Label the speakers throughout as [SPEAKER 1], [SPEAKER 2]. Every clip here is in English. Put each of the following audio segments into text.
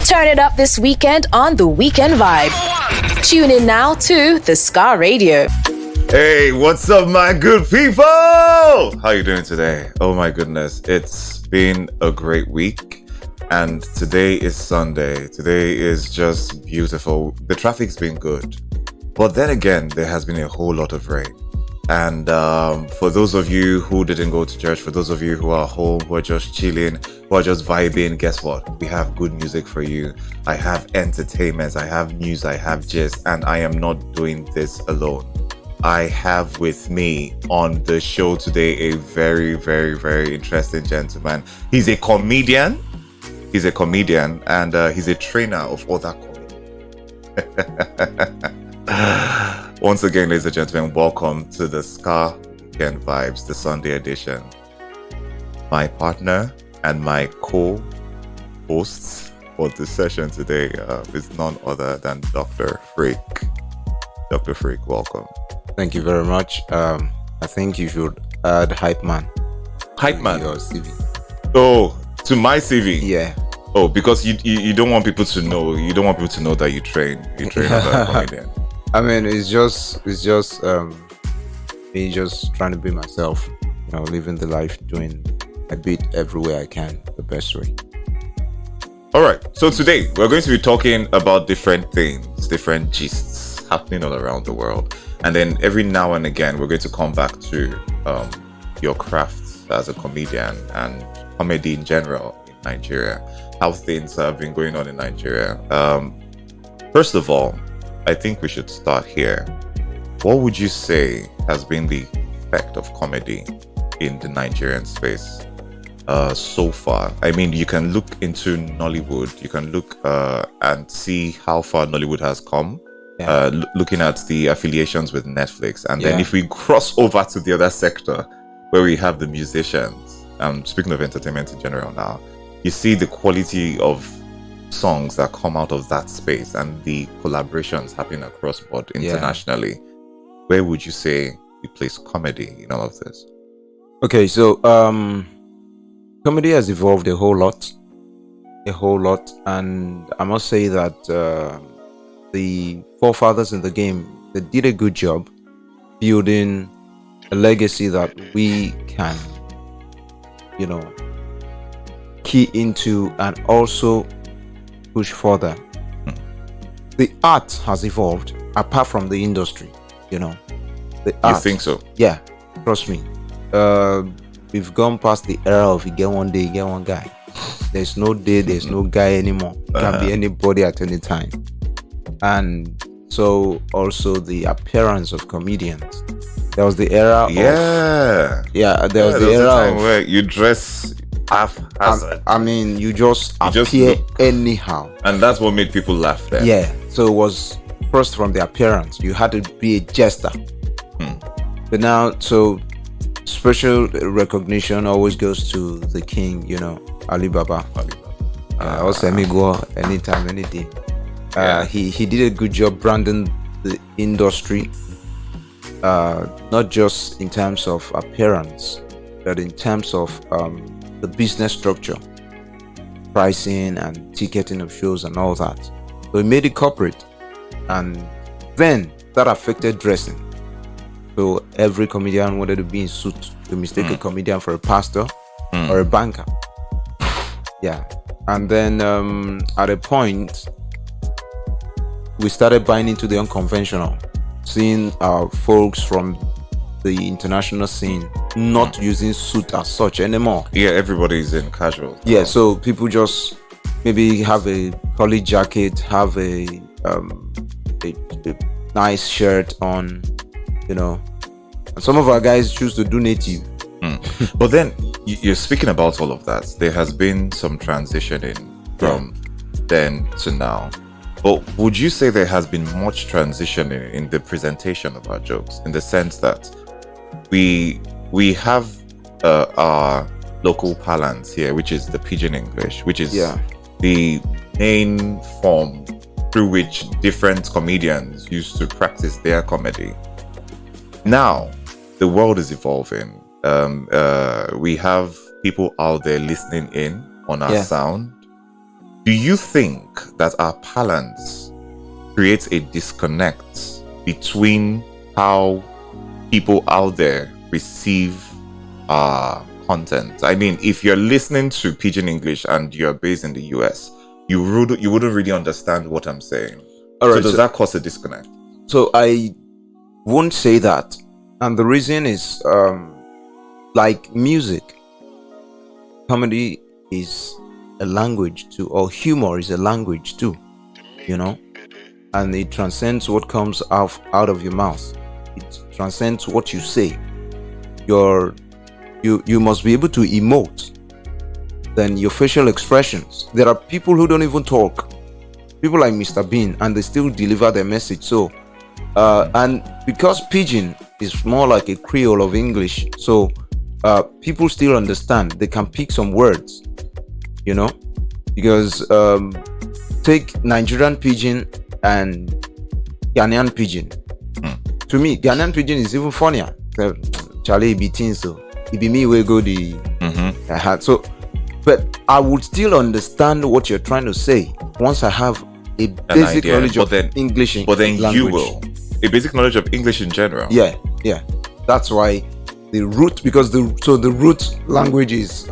[SPEAKER 1] Turn it up this weekend on The Weekend Vibe. Tune in now to the Scar Radio.
[SPEAKER 2] Hey, what's up, my good people? How you doing today? Oh my goodness, it's been a great week, and today is Sunday. Today is just beautiful. The traffic's been good, but then again, there has been a whole lot of rain. And for those of you who didn't go to church, for those of you who are home, who are just chilling, who are just vibing, guess what? We have good music for you. I have entertainment, I have news, I have gist, and I am not doing this alone. I have with me on the show today a very, very, very interesting gentleman. He's a comedian. And he's a trainer of other comedians. Once again, ladies and gentlemen, welcome to the Scar Weekend Vibes, the Sunday edition. My partner and my co-hosts for this session today is none other than Dr. Freak. Dr. Freak, welcome.
[SPEAKER 3] Thank you very much. I think you should add Hype Man.
[SPEAKER 2] Hype Man?
[SPEAKER 3] Your CV.
[SPEAKER 2] Oh, to my CV?
[SPEAKER 3] Yeah.
[SPEAKER 2] Oh, because you don't want people to know. You don't want people to know that you train as a comedian.
[SPEAKER 3] I mean, it's just me just trying to be myself, living the life, doing a bit everywhere I can, the best way.
[SPEAKER 2] All right. So today we're going to be talking about different things, different gists happening all around the world, and then every now and again we're going to come back to your craft as a comedian and comedy in general in Nigeria, how things have been going on in Nigeria. First of all, I think we should start here. What would you say has been the effect of comedy in the Nigerian space so far? I mean, you can look into Nollywood, you can look and see how far Nollywood has come, looking at the affiliations with Netflix. And then if we cross over to the other sector where we have the musicians, speaking of entertainment in general now, you see the quality of songs that come out of that space and the collaborations happening across board internationally. Where would you say you place comedy in all of this?
[SPEAKER 3] Okay, so comedy has evolved a whole lot, and I must say that the forefathers in the game, they did a good job building a legacy that we can key into and also push further. The art has evolved apart from the industry, the art.
[SPEAKER 2] You think so?
[SPEAKER 3] Yeah, trust me. We've gone past the era of you get one day, you get one guy. There's no day, there's no guy anymore. It can be anybody at any time. And so also the appearance of comedians. There was the era of there was the era
[SPEAKER 2] time
[SPEAKER 3] of
[SPEAKER 2] where you dress haphazard.
[SPEAKER 3] I mean, you just appear anyhow,
[SPEAKER 2] and that's what made people laugh then.
[SPEAKER 3] Yeah, so it was first from the appearance. You had to be a jester. But now, so special recognition always goes to the king, Alibaba. Also Amigo, anytime, any day. He did a good job branding the industry, not just in terms of appearance, but in terms of the business structure, pricing and ticketing of shows and all that. So he made it corporate, and then that affected dressing. So every comedian wanted to be in suit. They mistake a comedian for a pastor or a banker. Yeah, and then at a point we started buying into the unconventional, seeing folks from the international scene not using suit as such anymore.
[SPEAKER 2] Yeah, everybody's in casual.
[SPEAKER 3] Yeah, so people just maybe have a collie jacket, have a nice shirt on, and some of our guys choose to do native.
[SPEAKER 2] But then you're speaking about all of that. There has been some transitioning from then to now. But would you say there has been much transitioning in the presentation of our jokes, in the sense that we have our local parlance here, which is the Pidgin English, which is the main form through which different comedians used to practice their comedy. Now, the world is evolving. We have people out there listening in on our sound. do you think that our parlance creates a disconnect between how people out there receive content? I mean, if you're listening to Pidgin English and you're based in the US, you wouldn't really understand what I'm saying.
[SPEAKER 3] All right,
[SPEAKER 2] so does that cause a disconnect?
[SPEAKER 3] So I won't say that, and the reason is like music, comedy is a language too, or humor is a language too, you know, and it transcends what comes out of your mouth. It transcends what you say. You must be able to emote. Then your facial expressions. There are people who don't even talk. People like Mr. Bean, and they still deliver their message. So, and because Pidgin is more like a Creole of English, so people still understand. They can pick some words, you know, because take Nigerian Pidgin and Ghanaian Pidgin. To me, Ghanaian Pidgin is even funnier. Charlie be so it be me where go the I had so, but I would still understand what you're trying to say once I have a basic knowledge of English.
[SPEAKER 2] But then
[SPEAKER 3] language.
[SPEAKER 2] You will a basic knowledge of English in general.
[SPEAKER 3] Yeah. That's why the root, because the root language is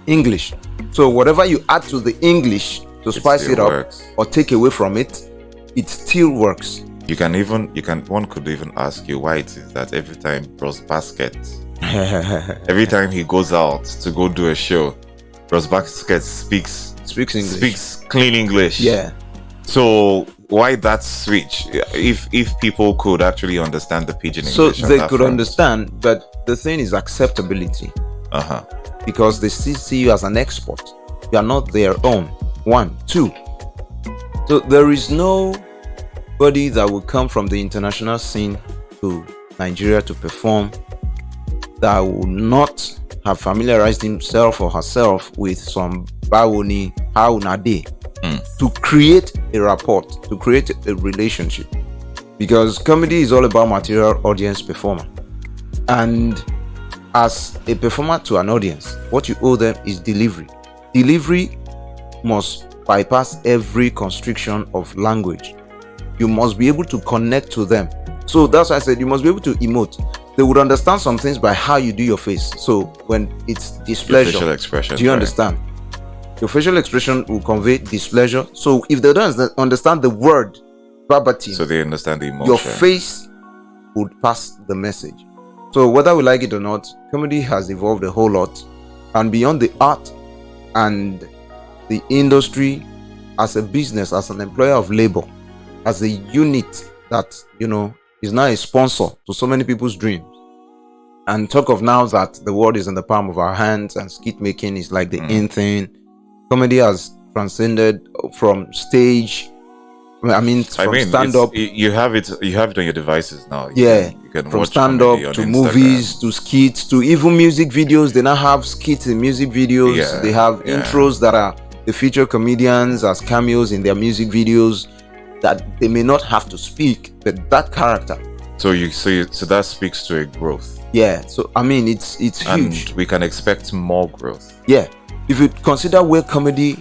[SPEAKER 3] English. So whatever you add to the English to spice it up
[SPEAKER 2] works.
[SPEAKER 3] Or take away from it, it still works.
[SPEAKER 2] One could even ask you why it is that every time Bros Basket, every time he goes out to go do a show, Bros Basket speaks
[SPEAKER 3] English.
[SPEAKER 2] Speaks clean English.
[SPEAKER 3] Yeah.
[SPEAKER 2] So why that switch? If people could actually understand the Pidgin English,
[SPEAKER 3] so they could understand, but the thing is acceptability. Because they still see you as an export. You are not their own. 1, 2. So there is nobody that will come from the international scene to Nigeria to perform that will not have familiarized himself or herself with some bawoni haunade to create a rapport, to create a relationship. Because comedy is all about material audience performer. And as a performer to an audience, what you owe them is delivery. Delivery must bypass every constriction of language. You must be able to connect to them. So that's why I said you must be able to emote. They would understand some things by how you do your face. So when it's displeasure,
[SPEAKER 2] facial expression,
[SPEAKER 3] do you understand? Your facial expression will convey displeasure. So if they don't understand the word verbatim,
[SPEAKER 2] so they understand the emotion,
[SPEAKER 3] your face would pass the message. So whether we like it or not, comedy has evolved a whole lot, and beyond the art and the industry, as a business, as an employer of labor, as a unit that, you know, is now a sponsor to so many people's dreams. And talk of now that the world is in the palm of our hands and skit making is like the in thing. Comedy has transcended from stage. From stand up.
[SPEAKER 2] You have it on your devices now.
[SPEAKER 3] You
[SPEAKER 2] can
[SPEAKER 3] from
[SPEAKER 2] watch
[SPEAKER 3] stand up to
[SPEAKER 2] Instagram,
[SPEAKER 3] movies to skits to even music videos. They now have skits in music videos.
[SPEAKER 2] Yeah,
[SPEAKER 3] they have intros that are the feature comedians as cameos in their music videos, that they may not have to speak, but that character.
[SPEAKER 2] So that speaks to a growth.
[SPEAKER 3] Yeah. So I mean, it's huge.
[SPEAKER 2] And we can expect more growth.
[SPEAKER 3] Yeah. If you consider where comedy,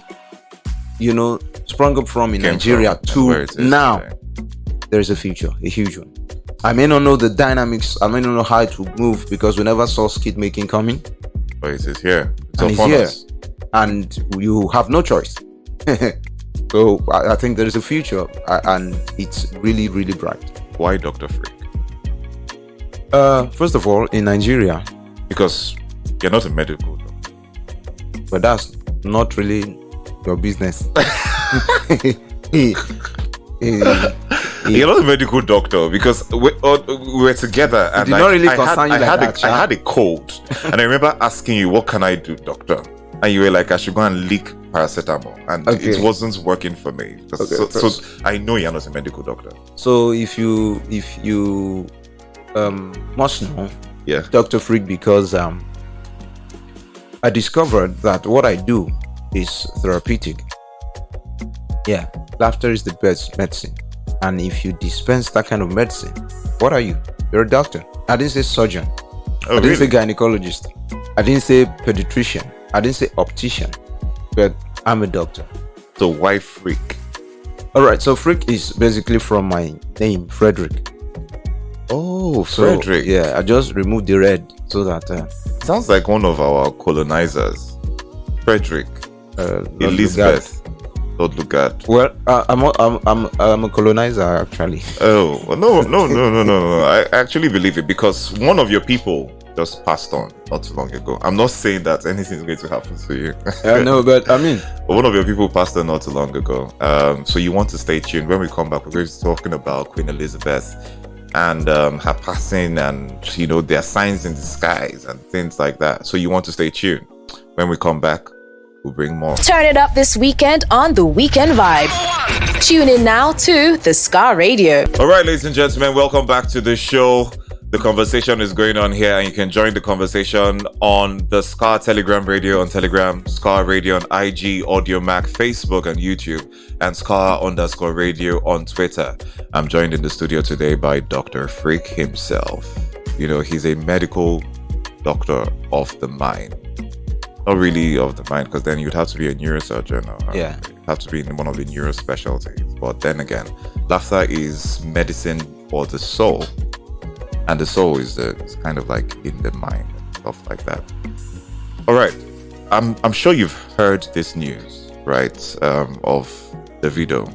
[SPEAKER 3] you know, sprung up from in Nigeria to now, there's a future, a huge one. I may not know the dynamics, I may not know how it will move, because we never saw skit making coming.
[SPEAKER 2] But it is here.
[SPEAKER 3] It's here. And you have no choice. So I think there is a future, and it's really, really bright.
[SPEAKER 2] Why Dr. Freak?
[SPEAKER 3] First of all, in Nigeria,
[SPEAKER 2] because you're not a medical doctor.
[SPEAKER 3] But that's not really your business.
[SPEAKER 2] You're not a medical doctor, because we were together and I had a cold and I remember asking you, what can I do, doctor? And you were like, I should go and lick paracetamol, and it wasn't working for me. So I know you're not a medical doctor. So
[SPEAKER 3] if you must know, Dr. Freak, because I discovered that what I do is therapeutic. Yeah, laughter is the best medicine. And if you dispense that kind of medicine, what are you? You're a doctor. I didn't say surgeon. I didn't say gynecologist. I didn't say pediatrician. I didn't say optician. But I'm a doctor.
[SPEAKER 2] So why Freak?
[SPEAKER 3] All right. So Freak is basically from my name, Frederick.
[SPEAKER 2] Oh,
[SPEAKER 3] So,
[SPEAKER 2] Frederick.
[SPEAKER 3] yeah, I just removed the red so that
[SPEAKER 2] Sounds like one of our colonizers. Frederick.
[SPEAKER 3] Lord
[SPEAKER 2] Elizabeth. Lord Lugard.
[SPEAKER 3] Well, I'm a colonizer actually.
[SPEAKER 2] Oh, well, no. I actually believe it because one of your people just passed on not too long ago. I'm not saying that anything is going to happen to you.
[SPEAKER 3] I know, but I mean,
[SPEAKER 2] One of your people passed on not too long ago. So you want to stay tuned. When we come back, we're going to be talking about Queen Elizabeth and her passing, and there are signs in the skies and things like that. So you want to stay tuned. When we come back, we'll bring more.
[SPEAKER 1] Turn it up this weekend on The Weekend Vibe. Tune in now to the Scar Radio.
[SPEAKER 2] All right, ladies and gentlemen, welcome back to the show. The conversation is going on here, and you can join the conversation on the Scar Telegram Radio on Telegram, Scar Radio on IG, Audio Mac, Facebook, and YouTube, and Scar_Radio on Twitter. I'm joined in the studio today by Dr. Freak himself. He's a medical doctor of the mind. Not really of the mind, because then you'd have to be a neurosurgeon or have to be in one of the neuro specialties. But then again, laughter is medicine for the soul. And the soul is kind of like in the mind and stuff like that. All right. I'm sure you've heard this news, right? Of Davido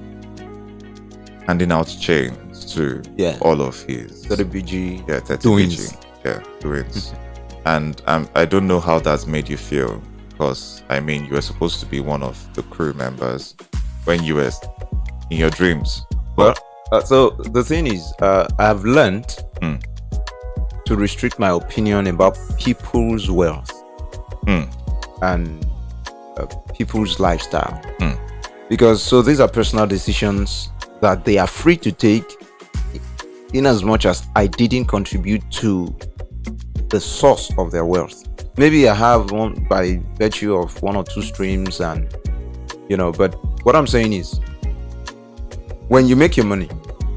[SPEAKER 2] handing out chains to all of his
[SPEAKER 3] 30 BG
[SPEAKER 2] 30
[SPEAKER 3] doings.
[SPEAKER 2] BG. Yeah, doings. And I don't know how that's made you feel, because you were supposed to be one of the crew members when you were in your dreams.
[SPEAKER 3] Well, so the thing is, I've learned to restrict my opinion about people's wealth and people's lifestyle, because these are personal decisions that they are free to take, in as much as I didn't contribute to the source of their wealth. Maybe I have one by virtue of one or two streams, and but what I'm saying is, when you make your money,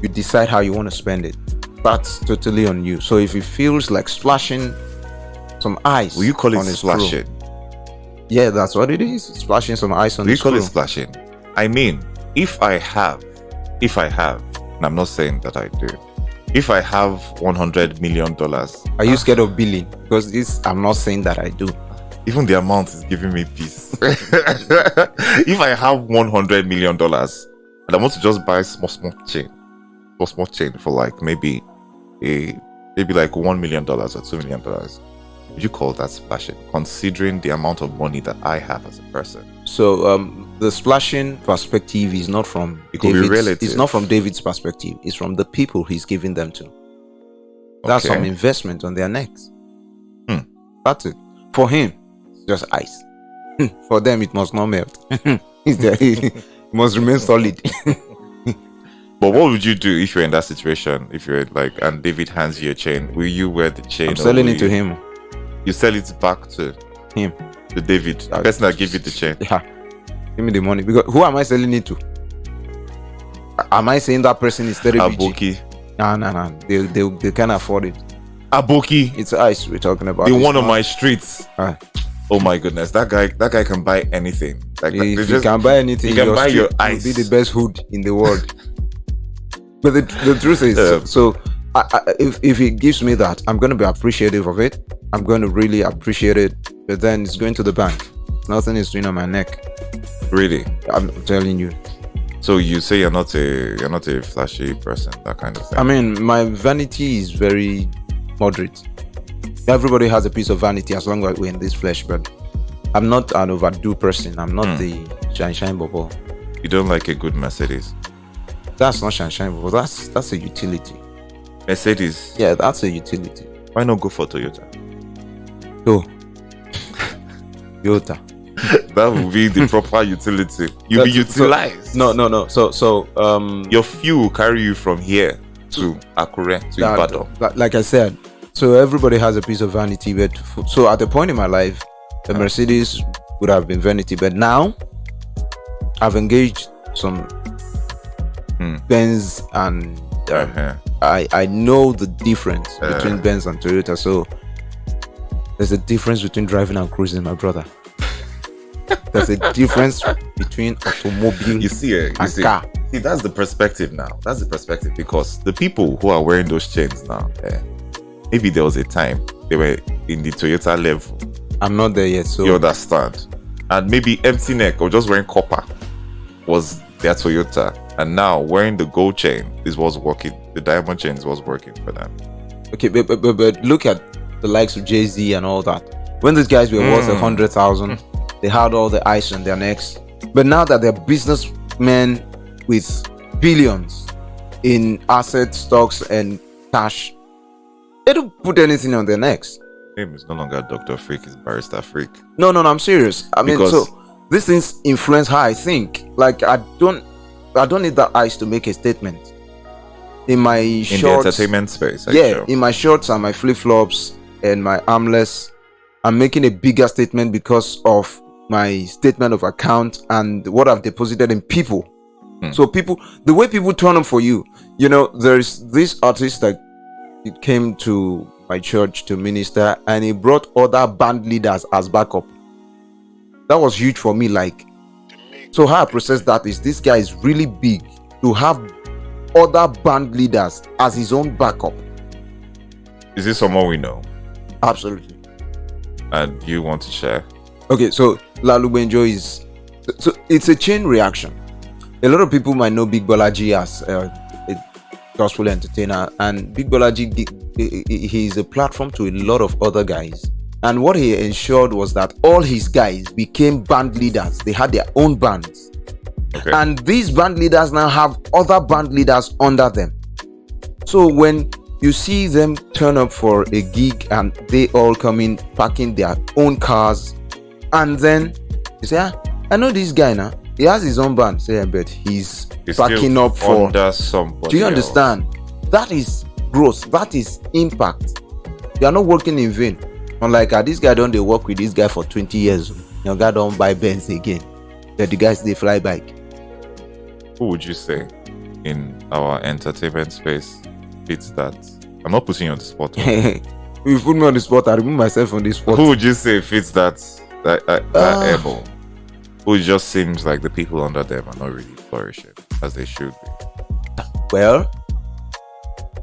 [SPEAKER 3] you decide how you want to spend it. That's totally on you. So if it feels like splashing some ice,
[SPEAKER 2] will you call it
[SPEAKER 3] on his
[SPEAKER 2] splashing?
[SPEAKER 3] Crew, yeah, that's what it is. Splashing some ice on
[SPEAKER 2] will
[SPEAKER 3] his
[SPEAKER 2] you call
[SPEAKER 3] crew.
[SPEAKER 2] it splashing? If I have, and I'm not saying that I do, if I have $100 million,
[SPEAKER 3] Are you scared of billing? Because I'm not saying that I do.
[SPEAKER 2] even the amount is giving me peace. If I have $100 million and I want to just buy small chain for like maybe like $1 million or $2 million, would you call that splashing, considering the amount of money that I have as a person?
[SPEAKER 3] So the splashing perspective is not from
[SPEAKER 2] It could be relative.
[SPEAKER 3] It's not from David's perspective. It's from the people he's giving them to. That's
[SPEAKER 2] Okay.
[SPEAKER 3] some investment on their necks. That's it. For him, it's just ice. For them, it must not melt. It must remain solid.
[SPEAKER 2] But what would you do if you're in that situation? If you're like, and David hands you a chain, will you wear the chain?
[SPEAKER 3] I'm selling it to him.
[SPEAKER 2] You sell it back to
[SPEAKER 3] Him.
[SPEAKER 2] to David, the person that gave you the chain.
[SPEAKER 3] Yeah. Give me the money. Because who am I selling it to? Am I saying that person is 30 BG?
[SPEAKER 2] Aboki.
[SPEAKER 3] No. They can't afford it.
[SPEAKER 2] Aboki.
[SPEAKER 3] It's ice we're talking about.
[SPEAKER 2] The
[SPEAKER 3] It's
[SPEAKER 2] one on
[SPEAKER 3] not-
[SPEAKER 2] my streets.
[SPEAKER 3] Ah.
[SPEAKER 2] Oh my goodness, that guy can buy anything. Like
[SPEAKER 3] If you can buy anything,
[SPEAKER 2] you can buy your
[SPEAKER 3] street will
[SPEAKER 2] ice.
[SPEAKER 3] be the best hood in the world. But the truth is, so if it gives me that, I'm going to be appreciative of it. I'm going to really appreciate it. But then it's going to the bank. Nothing is doing on my neck.
[SPEAKER 2] Really?
[SPEAKER 3] I'm telling you.
[SPEAKER 2] So you say you're not a flashy person, that kind of thing.
[SPEAKER 3] I mean, my vanity is very moderate. Everybody has a piece of vanity as long as we're in this flesh, but I'm not an overdo person. I'm not the shine bubble.
[SPEAKER 2] You don't like a good Mercedes?
[SPEAKER 3] That's not shine bubble. That's a utility.
[SPEAKER 2] Mercedes?
[SPEAKER 3] Yeah, that's a utility.
[SPEAKER 2] Why not go for Toyota?
[SPEAKER 3] So, Toyota.
[SPEAKER 2] That would be the proper utility. You'll be utilized.
[SPEAKER 3] No. So
[SPEAKER 2] Your fuel will carry you from here to Akure to Ibadan.
[SPEAKER 3] like I said, so everybody has a piece of vanity, but so at the point in my life, the Mercedes would have been vanity, but now I've engaged some Benz, and I know the difference between Benz and Toyota. So there's a difference between driving and cruising, my brother. There's a difference between automobile
[SPEAKER 2] You see,
[SPEAKER 3] and car.
[SPEAKER 2] See, that's the perspective now. That's the perspective, because the people who are wearing those chains now, maybe there was a time they were in the Toyota level.
[SPEAKER 3] I'm not there yet, so
[SPEAKER 2] You understand? And maybe empty neck or just wearing copper was their Toyota, and now wearing the gold chain is what's working. The diamond chain is what's working for them.
[SPEAKER 3] okay, but look at the likes of Jay-Z and all that. When these guys were worth 100,000, they had all the ice on their necks. But now that they're businessmen with billions in assets, stocks, and cash, they don't put anything on their necks.
[SPEAKER 2] Name is no longer Dr. Freak, it's Barrister Freak.
[SPEAKER 3] No, I'm serious. I mean,
[SPEAKER 2] Because-
[SPEAKER 3] so these things influence how I think. Like, I don't need that ice to make a statement. In my
[SPEAKER 2] In
[SPEAKER 3] shorts,
[SPEAKER 2] the entertainment space,
[SPEAKER 3] in my shorts and my flip-flops and my armless, I'm making a bigger statement because of my statement of account and what I've deposited in people. So people, the way people turn up for you, there's this artist that it came to my church to minister, and he brought other band leaders as backup. That was huge for me. Like, so how I process that is, this guy is really big to have other band leaders as his own backup.
[SPEAKER 2] Is this someone we know?
[SPEAKER 3] Absolutely.
[SPEAKER 2] And you want to share?
[SPEAKER 3] Okay, so Lalu Benjo is, so it's a chain reaction. A lot of people might know Big Bolaji as a gospel entertainer, and Big Bolaji, he is a platform to a lot of other guys. And what he ensured was that all his guys became band leaders. They had their own bands.
[SPEAKER 2] Okay.
[SPEAKER 3] And these band leaders now have other band leaders under them. So when you see them turn up for a gig and they all come in packing their own cars, and then you say, I know this guy now. He has his own band. Say, but he's backing
[SPEAKER 2] still
[SPEAKER 3] up for
[SPEAKER 2] under somebody.
[SPEAKER 3] Do you
[SPEAKER 2] else.
[SPEAKER 3] understand? That is growth. That is impact. You are not working in vain. Unlike this guy, don't they work with this guy for 20 years? Your guy don't buy Benz again. But the guys, they fly bike.
[SPEAKER 2] Who would you say in our entertainment space fits that? I'm not putting you on the spot.
[SPEAKER 3] You put me on the spot, I remove myself on the spot.
[SPEAKER 2] Who would you say fits that able? Who just seems like the people under them are not really flourishing as they should be?
[SPEAKER 3] Well,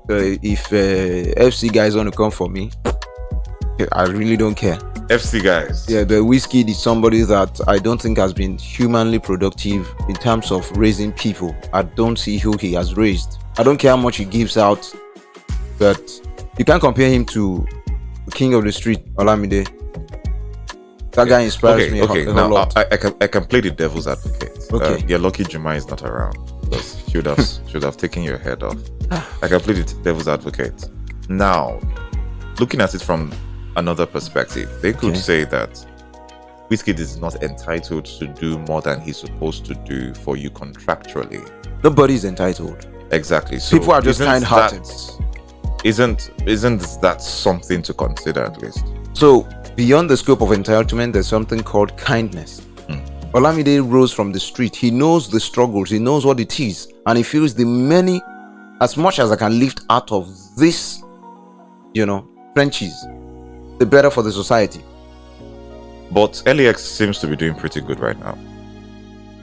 [SPEAKER 3] if FC guys want to come for me, I really don't care.
[SPEAKER 2] FC guys.
[SPEAKER 3] Yeah, the Whiskey is somebody that I don't think has been humanly productive in terms of raising people. I don't see who he has raised. I don't care how much he gives out, but you can't compare him to the king of the street, Olamide. That guy inspires me a whole lot.
[SPEAKER 2] I can play the devil's advocate.
[SPEAKER 3] Okay.
[SPEAKER 2] You're lucky Juma is not around, because should have taken your head off. I can play the devil's advocate. Now, looking at it from another perspective, they could say that Whiskey is not entitled to do more than he's supposed to do for you contractually.
[SPEAKER 3] Nobody's entitled.
[SPEAKER 2] Exactly. So
[SPEAKER 3] people are just kind-hearted.
[SPEAKER 2] Isn't that something to consider at least?
[SPEAKER 3] So beyond the scope of entitlement, there's something called kindness. Olamide rose from the street. He knows the struggles. He knows what it is, and he feels the many, as much as I can lift out of this, trenches, the better for the society.
[SPEAKER 2] But LAX seems to be doing pretty good right now.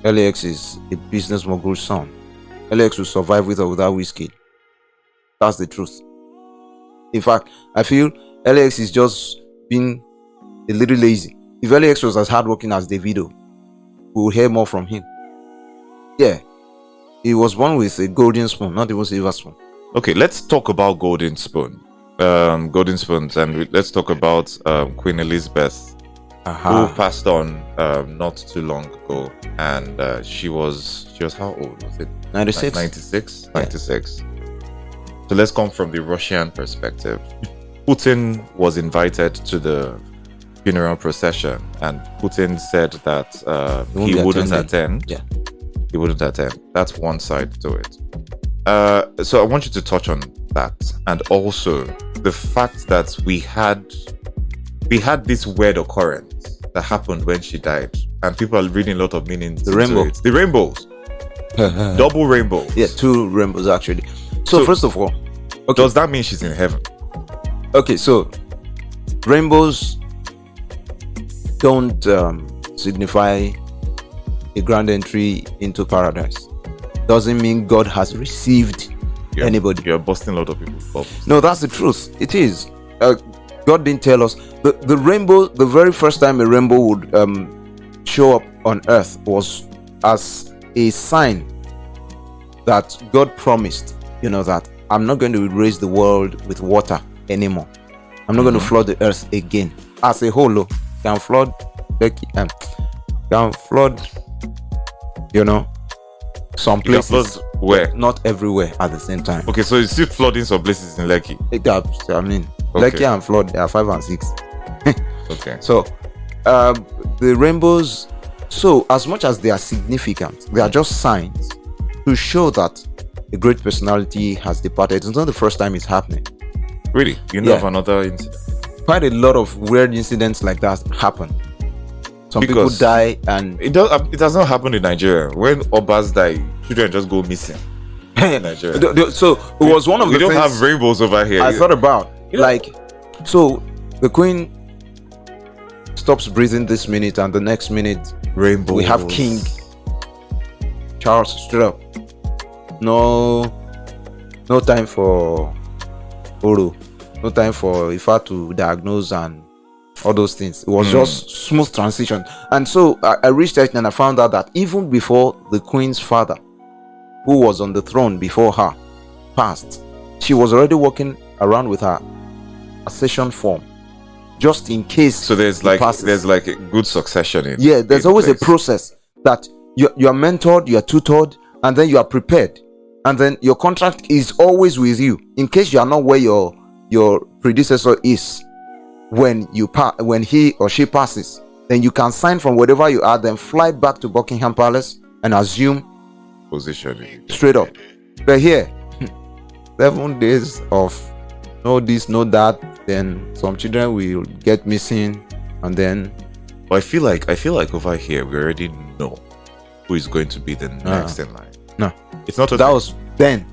[SPEAKER 3] LAX is a business mogul's son. LAX will survive with or without Whiskey. That's the truth. In fact, I feel LAX is just being a little lazy. If LAX was as hardworking as Davido, we will hear more from him. Yeah, he was born with a golden spoon, not even silver spoon.
[SPEAKER 2] Okay, let's talk about golden golden spoons, and let's talk about Queen Elizabeth, who passed on not too long ago, and she was how old was it?
[SPEAKER 3] 96.
[SPEAKER 2] 96. So let's come from the Russian perspective. Putin was invited to the funeral procession, and Putin said that he wouldn't attend.
[SPEAKER 3] Yeah,
[SPEAKER 2] he wouldn't attend. That's one side to it. So I want you to touch on that, and also the fact that we had this weird occurrence that happened when she died, and people are reading a lot of meanings.
[SPEAKER 3] The rainbow.
[SPEAKER 2] The rainbows. Double rainbows.
[SPEAKER 3] Yeah, 2 rainbows actually. So first of all,
[SPEAKER 2] does that mean she's in heaven?
[SPEAKER 3] Okay, so rainbows don't signify a grand entry into paradise. Doesn't mean God has received anybody.
[SPEAKER 2] You're busting a lot of people's bubbles.
[SPEAKER 3] No, that's the truth. It is. God didn't tell us. The rainbow, the very first time a rainbow would show up on earth was as a sign that God promised, that I'm not going to raise the world with water anymore. I'm not going to flood the earth again. As a whole, can flood, some places.
[SPEAKER 2] Where?
[SPEAKER 3] Not everywhere at the same time.
[SPEAKER 2] Okay, so you see flooding some places in Lekki.
[SPEAKER 3] Lekki and flood, they are 5 and 6.
[SPEAKER 2] Okay.
[SPEAKER 3] So, the rainbows, so as much as they are significant, they are just signs to show that a great personality has departed. It's not the first time it's happening.
[SPEAKER 2] Really? You know of another incident?
[SPEAKER 3] Quite a lot of weird incidents like that happen. Some people die, and
[SPEAKER 2] it does not happen in Nigeria. When Obas die, children just go missing in Nigeria.
[SPEAKER 3] So it was one of the things
[SPEAKER 2] we don't have rainbows over here.
[SPEAKER 3] I thought about so the Queen stops breathing this minute, and the next minute
[SPEAKER 2] rainbows.
[SPEAKER 3] We have King Charles straight up. No time for Oro. No time for Ifa to diagnose and all those things. It was just smooth transition. And so I researched and I found out that even before the Queen's father, who was on the throne before her, passed, she was already walking around with her accession form, just in case.
[SPEAKER 2] So there's like a good succession in
[SPEAKER 3] there's always a process that you are mentored, you are tutored, and then you are prepared, and then your contract is always with you in case you are not where your predecessor is. When he or she passes, then you can sign from wherever you are, then fly back to Buckingham Palace and assume
[SPEAKER 2] position
[SPEAKER 3] straight up. But here, 7 days of no this, no that, then some children will get missing, and then.
[SPEAKER 2] But I feel like over here we already know who is going to be the next in line.
[SPEAKER 3] No,
[SPEAKER 2] it's not.
[SPEAKER 3] That was then.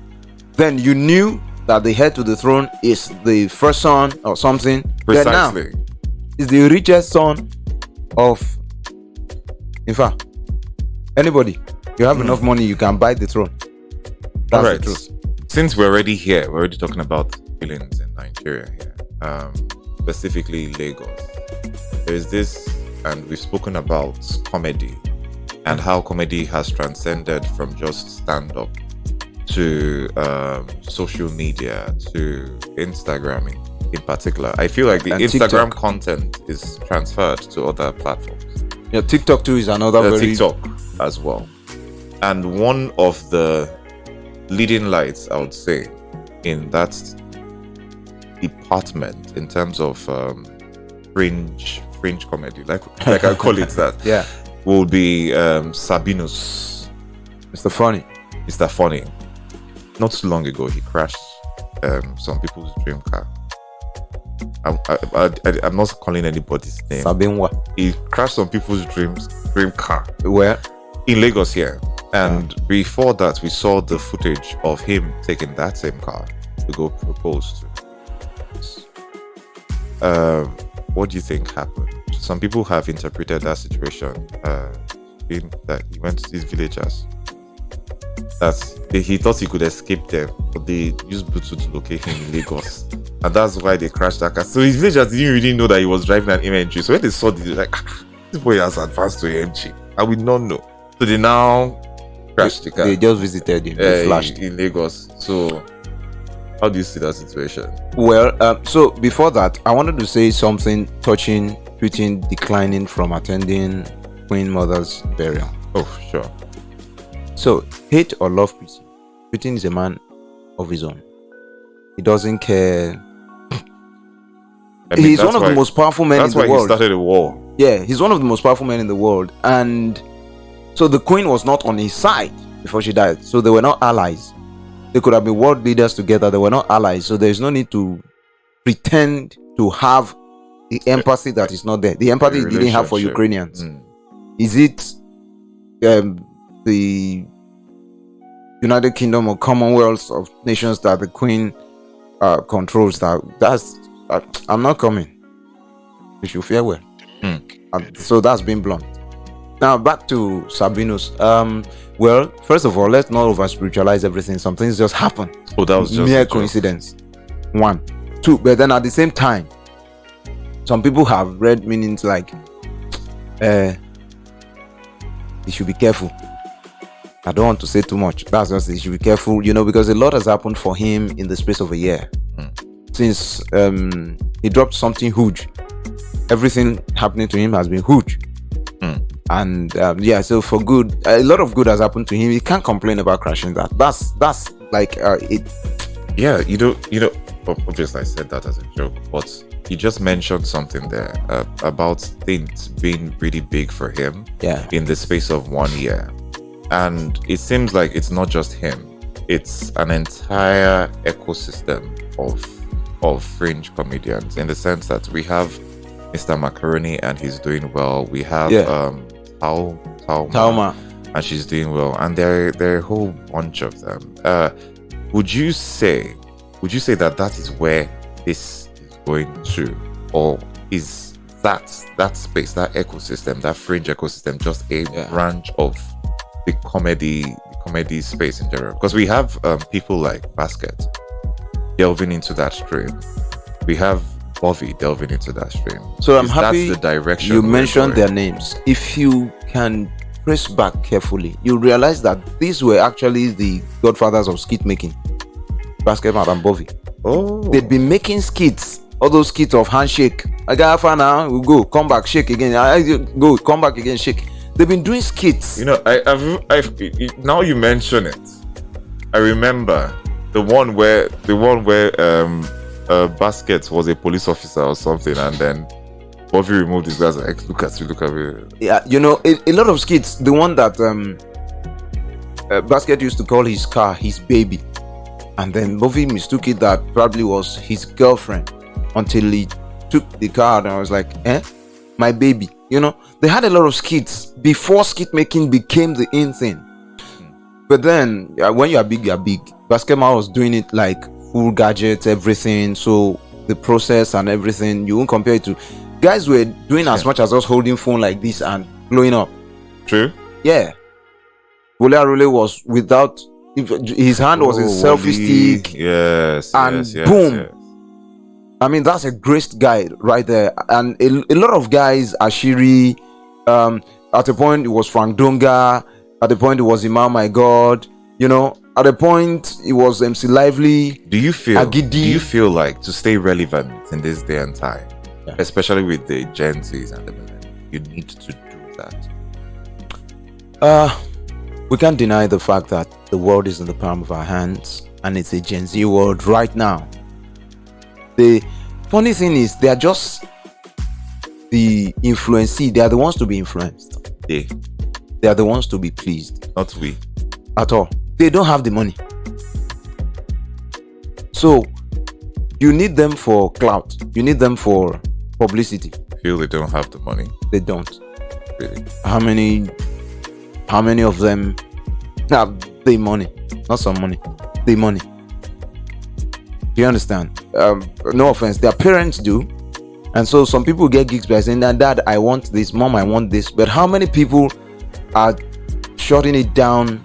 [SPEAKER 3] Then you knew that the heir to the throne is the first son or something.
[SPEAKER 2] Precisely.
[SPEAKER 3] Then now, is the richest son of, in fact, anybody. You have enough money, you can buy the throne. That's
[SPEAKER 2] right.
[SPEAKER 3] The truth.
[SPEAKER 2] Since we're already here, we're already talking about killings in Nigeria here, specifically Lagos. There's this, and we've spoken about comedy and how comedy has transcended from just stand-up to social media, to Instagram in particular. I feel like the Instagram content is transferred to other platforms.
[SPEAKER 3] Yeah, TikTok too is another
[SPEAKER 2] TikTok as well. And one of the leading lights, I would say, in that department in terms of fringe comedy, like I call it that, will be Sabinus.
[SPEAKER 3] Mr. Funny.
[SPEAKER 2] Not too long ago, he crashed some people's dream car. I'm not calling anybody's name.
[SPEAKER 3] Sabinwa.
[SPEAKER 2] He crashed some people's dream car.
[SPEAKER 3] Where?
[SPEAKER 2] In Lagos here. And before that, we saw the footage of him taking that same car to go propose to. What do you think happened? Some people have interpreted that situation that he went to these villagers. He thought he could escape them, but they used Bluetooth to locate him in Lagos, and that's why they crashed that car. So his villagers didn't really know that he was driving an MG. So when they saw this, they were like, this boy has advanced to MG, and we don't know. So they now crashed the car.
[SPEAKER 3] They just visited him. They flashed
[SPEAKER 2] in Lagos. So how do you see that situation?
[SPEAKER 3] Well, so before that, I wanted to say something touching Putin declining from attending Queen Mother's burial.
[SPEAKER 2] Oh, sure.
[SPEAKER 3] So, hate or love Putin, Putin is a man of his own. He doesn't care. He's one of the most powerful men in the world.
[SPEAKER 2] That's why he started a war.
[SPEAKER 3] Yeah, he's one of the most powerful men in the world. And so the Queen was not on his side before she died. So they were not allies. They could have been world leaders together. They were not allies. So there's no need to pretend to have the empathy that is not there. The empathy he didn't have for Ukrainians. Is it the United Kingdom or Commonwealth of Nations that the Queen controls? That's I'm not coming. You should fare well. So that's being blunt. Now back to Sabinus. Well, first of all, let's not over spiritualize everything. Some things just happen.
[SPEAKER 2] Oh, that was just
[SPEAKER 3] mere
[SPEAKER 2] a joke.
[SPEAKER 3] coincidence. One, two, but then at the same time, some people have read meanings like, you should be careful. I don't want to say too much. That's just, you should be careful, because a lot has happened for him in the space of a year. Since he dropped something huge. Everything happening to him has been huge. And so for good, a lot of good has happened to him. He can't complain about crashing that. That's like it.
[SPEAKER 2] Yeah, obviously I said that as a joke, but you just mentioned something there about things being really big for him in the space of 1 year. And it seems like it's not just him, it's an entire ecosystem of fringe comedians, in the sense that we have Mr. Macaroni and he's doing well. We have
[SPEAKER 3] Tauma,
[SPEAKER 2] and she's doing well, and there are a whole bunch of them. Would you say that is where this is going to, or is that space, that ecosystem, that fringe ecosystem, just a branch of the comedy space in general? Because we have people like Basket delving into that stream. We have Bovey delving into that stream.
[SPEAKER 3] So I'm happy
[SPEAKER 2] that's the direction
[SPEAKER 3] you mentioned their names. If you can trace back carefully, you realize that these were actually the godfathers of skit making. Basket and Bovey.
[SPEAKER 2] Oh,
[SPEAKER 3] they'd been making skits. All those skits of handshake. I got far now. We go, come back, shake again. I go, come back again, shake. They've been doing skits.
[SPEAKER 2] I've now you mention it, I remember the one where Basket was a police officer or something, and then Bobby removed his glasses. Like, look at me.
[SPEAKER 3] Yeah, a lot of skits. The one that Basket used to call his car his baby, and then Bobby mistook it that probably was his girlfriend until he took the car and I was like, my baby. They had a lot of skits before skit making became the in thing. But then when you are big, you're big. Basketball was doing it like full gadgets, everything. So the process and everything, you won't compare it to guys were doing as much as us holding phone like this and blowing up.
[SPEAKER 2] True.
[SPEAKER 3] Yeah. Wole was without, his hand was a selfie stick.
[SPEAKER 2] Yes.
[SPEAKER 3] And
[SPEAKER 2] yes,
[SPEAKER 3] boom.
[SPEAKER 2] Yes.
[SPEAKER 3] I mean, that's a great guy right there. And a lot of guys, Ashiri, at a point it was Frank Dunga, at a point it was Imam My God, at a point it was MC Lively.
[SPEAKER 2] Do you
[SPEAKER 3] Agidi.
[SPEAKER 2] feel like, to stay relevant in this day and time, especially with the Gen Zs and the millennials, you need to do
[SPEAKER 3] that? We can't deny the fact that the world is in the palm of our hands and it's a Gen Z world right now. The funny thing is, they are just the influencee. They are the ones to be influenced. They are the ones to be pleased.
[SPEAKER 2] Not we.
[SPEAKER 3] At all. They don't have the money. So, you need them for clout. You need them for publicity.
[SPEAKER 2] Feel they don't have the money?
[SPEAKER 3] They don't.
[SPEAKER 2] Really?
[SPEAKER 3] How many of them have the money? Not some money. The money. Do you understand? No offense, their parents do, and so some people get gigs by saying, "Dad, I want this. Mom, I want this." But how many people are shutting it down?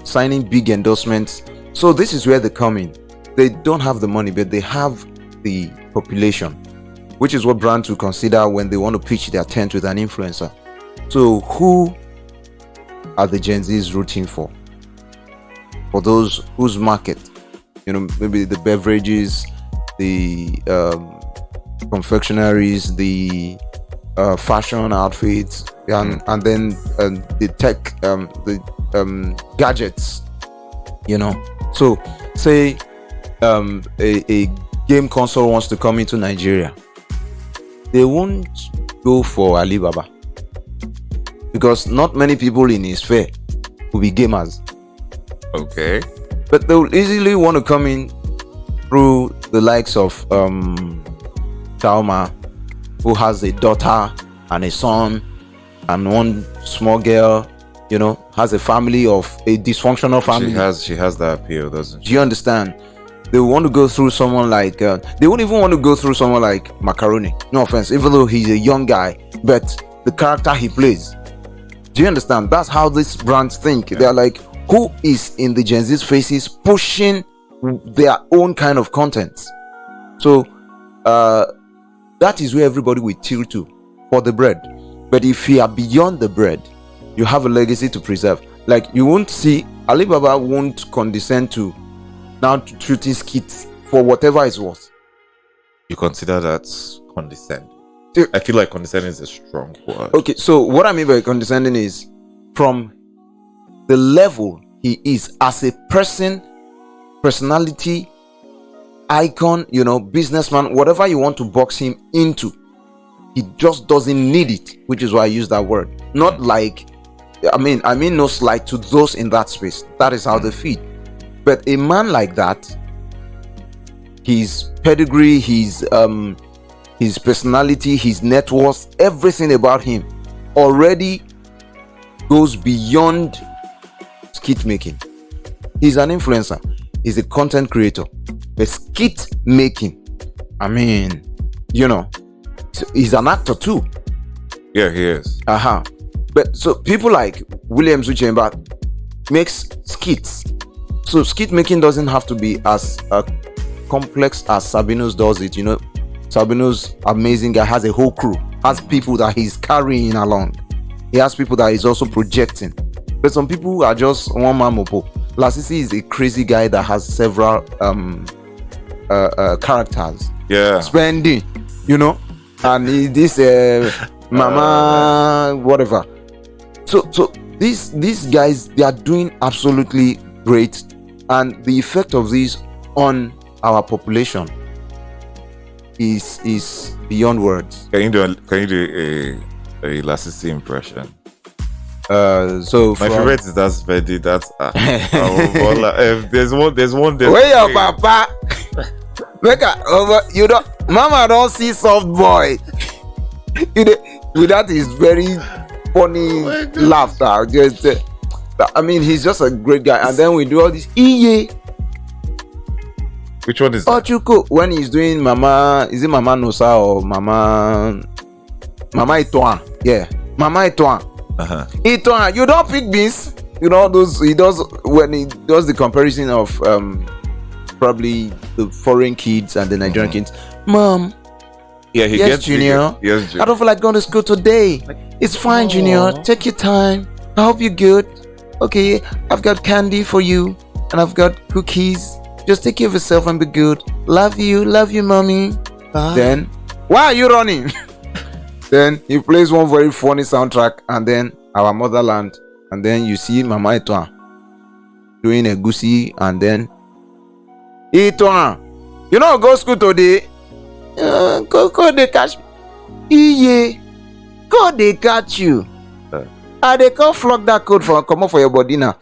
[SPEAKER 3] Signing big endorsements. So this is where they come in. They don't have the money, but they have the population, which is what brands will consider when they want to pitch their tent with an influencer. So who are the Gen Zs rooting for? For those whose market, maybe the beverages, the confectionaries, the fashion outfits, and then the tech, the gadgets. So say a game console wants to come into Nigeria, they won't go for Alibaba because not many people in his sphere will be gamers.
[SPEAKER 2] Okay.
[SPEAKER 3] But they'll easily want to come in through the likes of Tauma, who has a daughter and a son and one small girl, has a family of a dysfunctional family.
[SPEAKER 2] She has that appeal, doesn't she?
[SPEAKER 3] Do you understand? they want to go through someone like they won't even want to go through someone like Macaroni. No offense, even though he's a young guy, but the character he plays. Do you understand? That's how these brands think. They're like, who is in the Gen Z's faces pushing their own kind of content? So that is where everybody will tilt to for the bread. But if you are beyond the bread, you have a legacy to preserve. Like, you won't see, Alibaba won't condescend to now treating skits for whatever it's worth.
[SPEAKER 2] You consider that condescending? I feel like condescending is a strong word.
[SPEAKER 3] Okay, so what I mean by condescending is from the level he is as a person, personality, icon, businessman, whatever you want to box him into, he just doesn't need it, which is why I use that word. Not like, I mean no slight to those in that space. That is how they feed. But a man like that, his pedigree, his personality, his net worth, everything about him already goes beyond skit making. He's an influencer. He's a content creator. But skit making, he's an actor too.
[SPEAKER 2] Yeah, he is.
[SPEAKER 3] But so people like William Zuchemba makes skits. So skit making doesn't have to be as complex as Sabino's does it. Sabino's amazing guy, has a whole crew, has people that he's carrying along. He has people that he's also projecting. But some people are just one man mopo. Lasisi is a crazy guy that has several characters.
[SPEAKER 2] Yeah.
[SPEAKER 3] Spending, and this mama whatever. So these guys, they are doing absolutely great, and the effect of this on our population is beyond words.
[SPEAKER 2] Can you do a Lasisi impression?
[SPEAKER 3] So
[SPEAKER 2] my favorite is that Spedi. That's there's one.
[SPEAKER 3] Where your papa? Make over. Mama don't see soft boy. With that is very funny laughter. Just, he's just a great guy. And then we do all this. Iye.
[SPEAKER 2] Which one is that?
[SPEAKER 3] Ochuko, when he's doing Mama, is it Mama Nosa or Mama Itoan? Yeah, Mama Itoan. Itoan, you don't pick beans. Those he does when he does the comparison of probably the foreign kids and the Nigerian kids. Mom.
[SPEAKER 2] Yeah, he
[SPEAKER 3] yes,
[SPEAKER 2] gets
[SPEAKER 3] Junior.
[SPEAKER 2] Yes, Junior.
[SPEAKER 3] I don't feel like going to school today. It's fine, Junior. Take your time. I hope you're good. Okay, I've got candy for you, and I've got cookies. Just take care of yourself and be good. Love you, mommy. Bye. Then, why are you running? Then he plays one very funny soundtrack, and then Our Motherland, and then you see Mama Etoan doing a goosey, and then Etoan, go school today. Go they catch me. Go they catch you. And they can't flog that code for come up for your body now.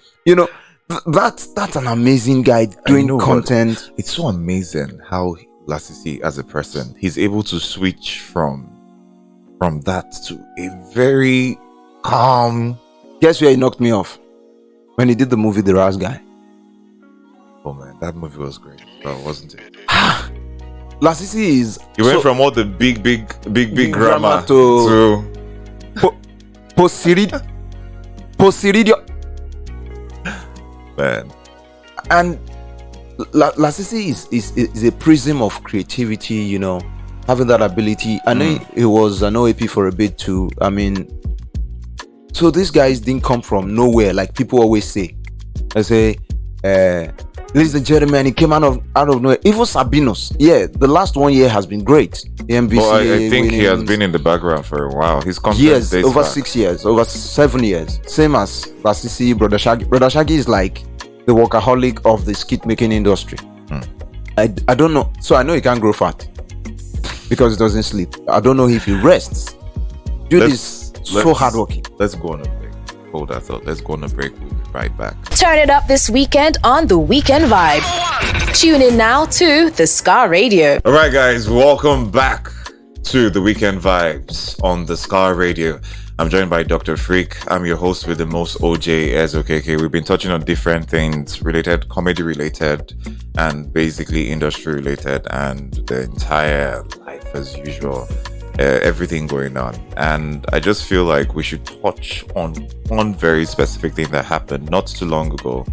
[SPEAKER 3] That's an amazing guy doing content.
[SPEAKER 2] It's so amazing how Lasisi as a person, he's able to switch from that to a very calm.
[SPEAKER 3] Guess where he knocked me off? When he did the movie The Ras Guy.
[SPEAKER 2] Oh man, that movie was great, wasn't it?
[SPEAKER 3] Lasisi is.
[SPEAKER 2] You went from all the big grammar to
[SPEAKER 3] Posiridio.
[SPEAKER 2] Man.
[SPEAKER 3] And Lasisi is a prism of creativity, having that ability. I know he was an OAP for a bit too. So these guys didn't come from nowhere, like people always say. I say, ladies and gentlemen, he came out of nowhere. Even Sabinos, the last 1 year has been great. MBC,
[SPEAKER 2] I think he has been in the background for a while. His content
[SPEAKER 3] years, over 6 years, over 7 years. Same as Lasisi, Brother Shaggy. Brother Shaggy is like the workaholic of the skit making industry. I don't know. So I know he can't grow fat because he doesn't sleep. I don't know if he rests. Dude is so hardworking.
[SPEAKER 2] Let's go on a break. Hold that thought. Let's go on a break. We'll be right back.
[SPEAKER 1] Turn it up this weekend on The Weekend Vibe. Tune in now to the Scar Radio.
[SPEAKER 2] All right, guys, welcome back to The Weekend Vibes on the Scar Radio. I'm joined by Dr. Freak. I'm your host with the most OJ as OKK. We've been touching on different things related, comedy related, and basically industry related, and the entire life as usual, everything going on. And I just feel like we should touch on one very specific thing that happened not too long ago.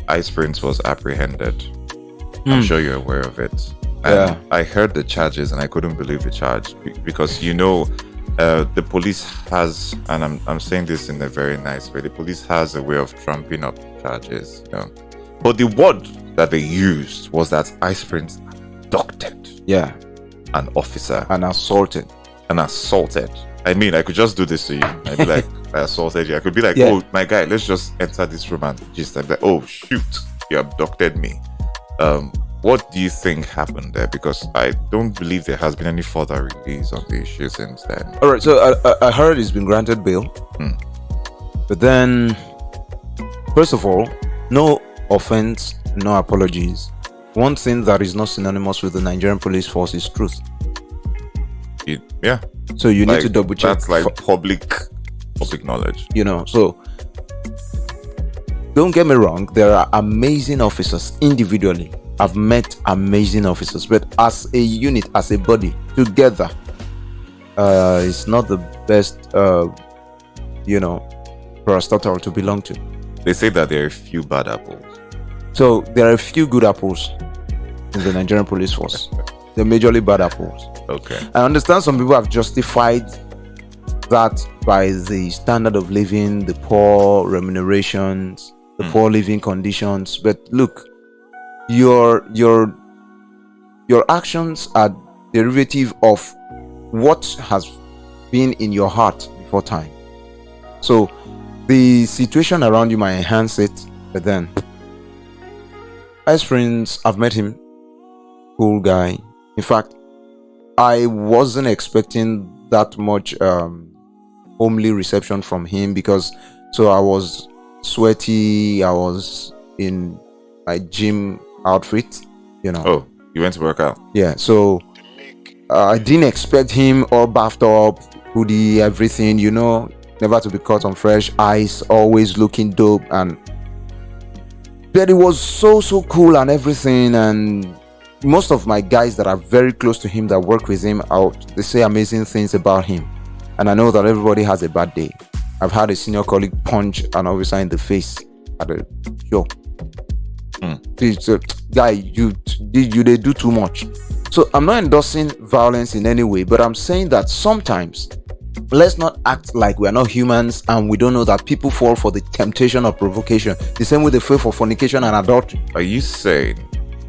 [SPEAKER 2] Ice Prince was apprehended. I'm sure you're aware of it. And I heard the charges and I couldn't believe the charge because the police has, and I'm saying this in a very nice way, the police has a way of trumping up charges, But the word that they used was that Ice Prince abducted an officer
[SPEAKER 3] and assaulted.
[SPEAKER 2] I mean, I could just do this to you. I'd be like, I assaulted you. I could be like, oh my guy, let's just enter this room and just like, oh shoot, you abducted me. What do you think happened there? Because I don't believe there has been any further release on the issue since then.
[SPEAKER 3] All right, so I heard he's been granted bail. But then, first of all, no offense, no apologies. One thing that is not synonymous with the Nigerian police force is truth. So you need to double check.
[SPEAKER 2] That's like public knowledge.
[SPEAKER 3] So don't get me wrong, there are amazing officers individually. I've met amazing officers, but as a unit, as a body, together, it's not the best, parastatal to belong to.
[SPEAKER 2] They say that there are a few bad apples.
[SPEAKER 3] So there are a few good apples in the Nigerian police force. They're majorly bad apples.
[SPEAKER 2] Okay.
[SPEAKER 3] I understand some people have justified that by the standard of living, the poor remunerations, the poor living conditions. But look, your actions are derivative of what has been in your heart before time. So the situation around you might enhance it, but then Ice Prince, I've met him, cool guy. In fact, I wasn't expecting that much homely reception from him because I was sweaty, I was in my gym outfit,
[SPEAKER 2] Oh, you went to work out?
[SPEAKER 3] Yeah, so I didn't expect him all buffed up, hoodie, everything, never to be caught on fresh ice, always looking dope, but it was so cool and everything. And most of my guys that are very close to him that work with him they say amazing things about him. And I know that everybody has a bad day. I've had a senior colleague punch an officer in the face at a show. Guy, you they do too much. So I'm not endorsing violence in any way, but I'm saying that sometimes let's not act like we are not humans and we don't know that people fall for the temptation of provocation, the same way they fall for fornication and adultery.
[SPEAKER 2] Are you saying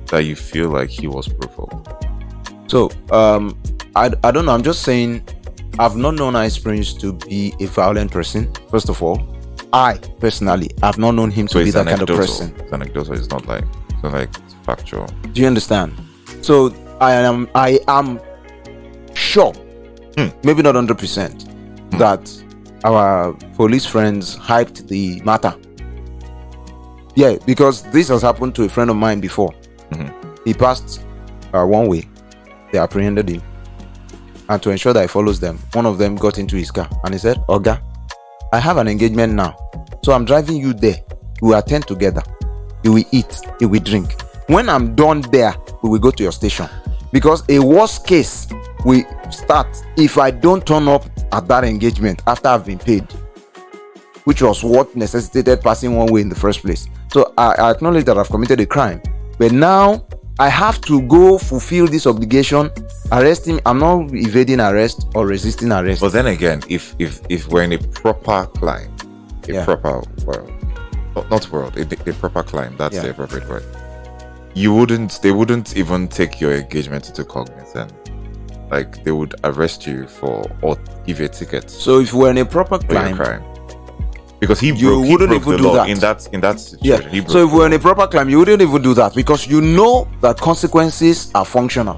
[SPEAKER 2] that you feel like he was provoked?
[SPEAKER 3] So I don't know. I'm just saying I've not known Ice Prince to be a violent person. First of all, I personally have not known him to be that kind of person.
[SPEAKER 2] It's anecdotal. It's not like it's factual.
[SPEAKER 3] Do you understand? So I am sure, maybe not 100%, that our police friends hyped the matter. Yeah, because this has happened to a friend of mine before. He passed one way, they apprehended him, and to ensure that he follows them, one of them got into his car and he said, "Oga, I have an engagement now, so I'm driving you there. We will attend together. You will eat, you will drink. When I'm done there, we will go to your station. Because a worst case will start if I don't turn up at that engagement after I've been paid," which was what necessitated passing one way in the first place. So I acknowledge that I've committed a crime, but now I have to go fulfill this obligation, arrest him. I'm not evading arrest or resisting arrest.
[SPEAKER 2] But then again, if we're in a proper climb, proper world, not world, a proper climb, that's the appropriate word. They wouldn't even take your engagement into cognizance. Like, they would arrest you or give you a ticket.
[SPEAKER 3] So if we're in a proper crime,
[SPEAKER 2] because he broke the law in that situation.
[SPEAKER 3] Yeah. So if we're in a proper climb, you wouldn't even do that because you know that consequences are functional.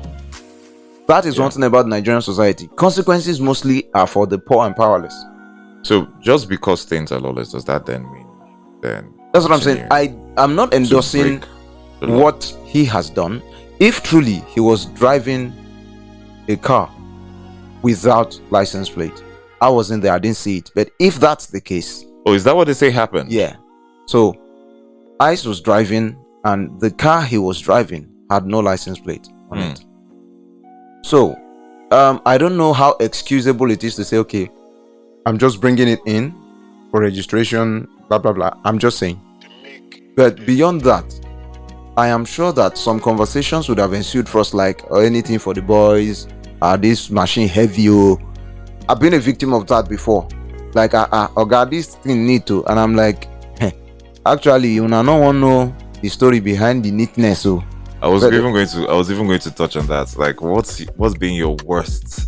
[SPEAKER 3] That is one thing about Nigerian society. Consequences mostly are for the poor and powerless.
[SPEAKER 2] So just because things are lawless, does that then mean
[SPEAKER 3] that's what I'm saying? I'm not endorsing what he has done. If truly he was driving a car without license plate, I wasn't there, I didn't see it. But if that's the case,
[SPEAKER 2] Oh, is that what they say happened?
[SPEAKER 3] yeah. So Ice was driving, and the car he was driving had no license plate on it. So I don't know how excusable it is to say, okay, I'm just bringing it in for registration, blah blah blah. I'm just saying. But beyond that, I am sure that some conversations would have ensued for us, like, or anything for the boys, this machine heavy. I've been a victim of that before. Like, oh God, this thing need to, and I'm like, actually, you know, no one know the story behind the neatness. So
[SPEAKER 2] I was even going to touch on that. Like, what's been your worst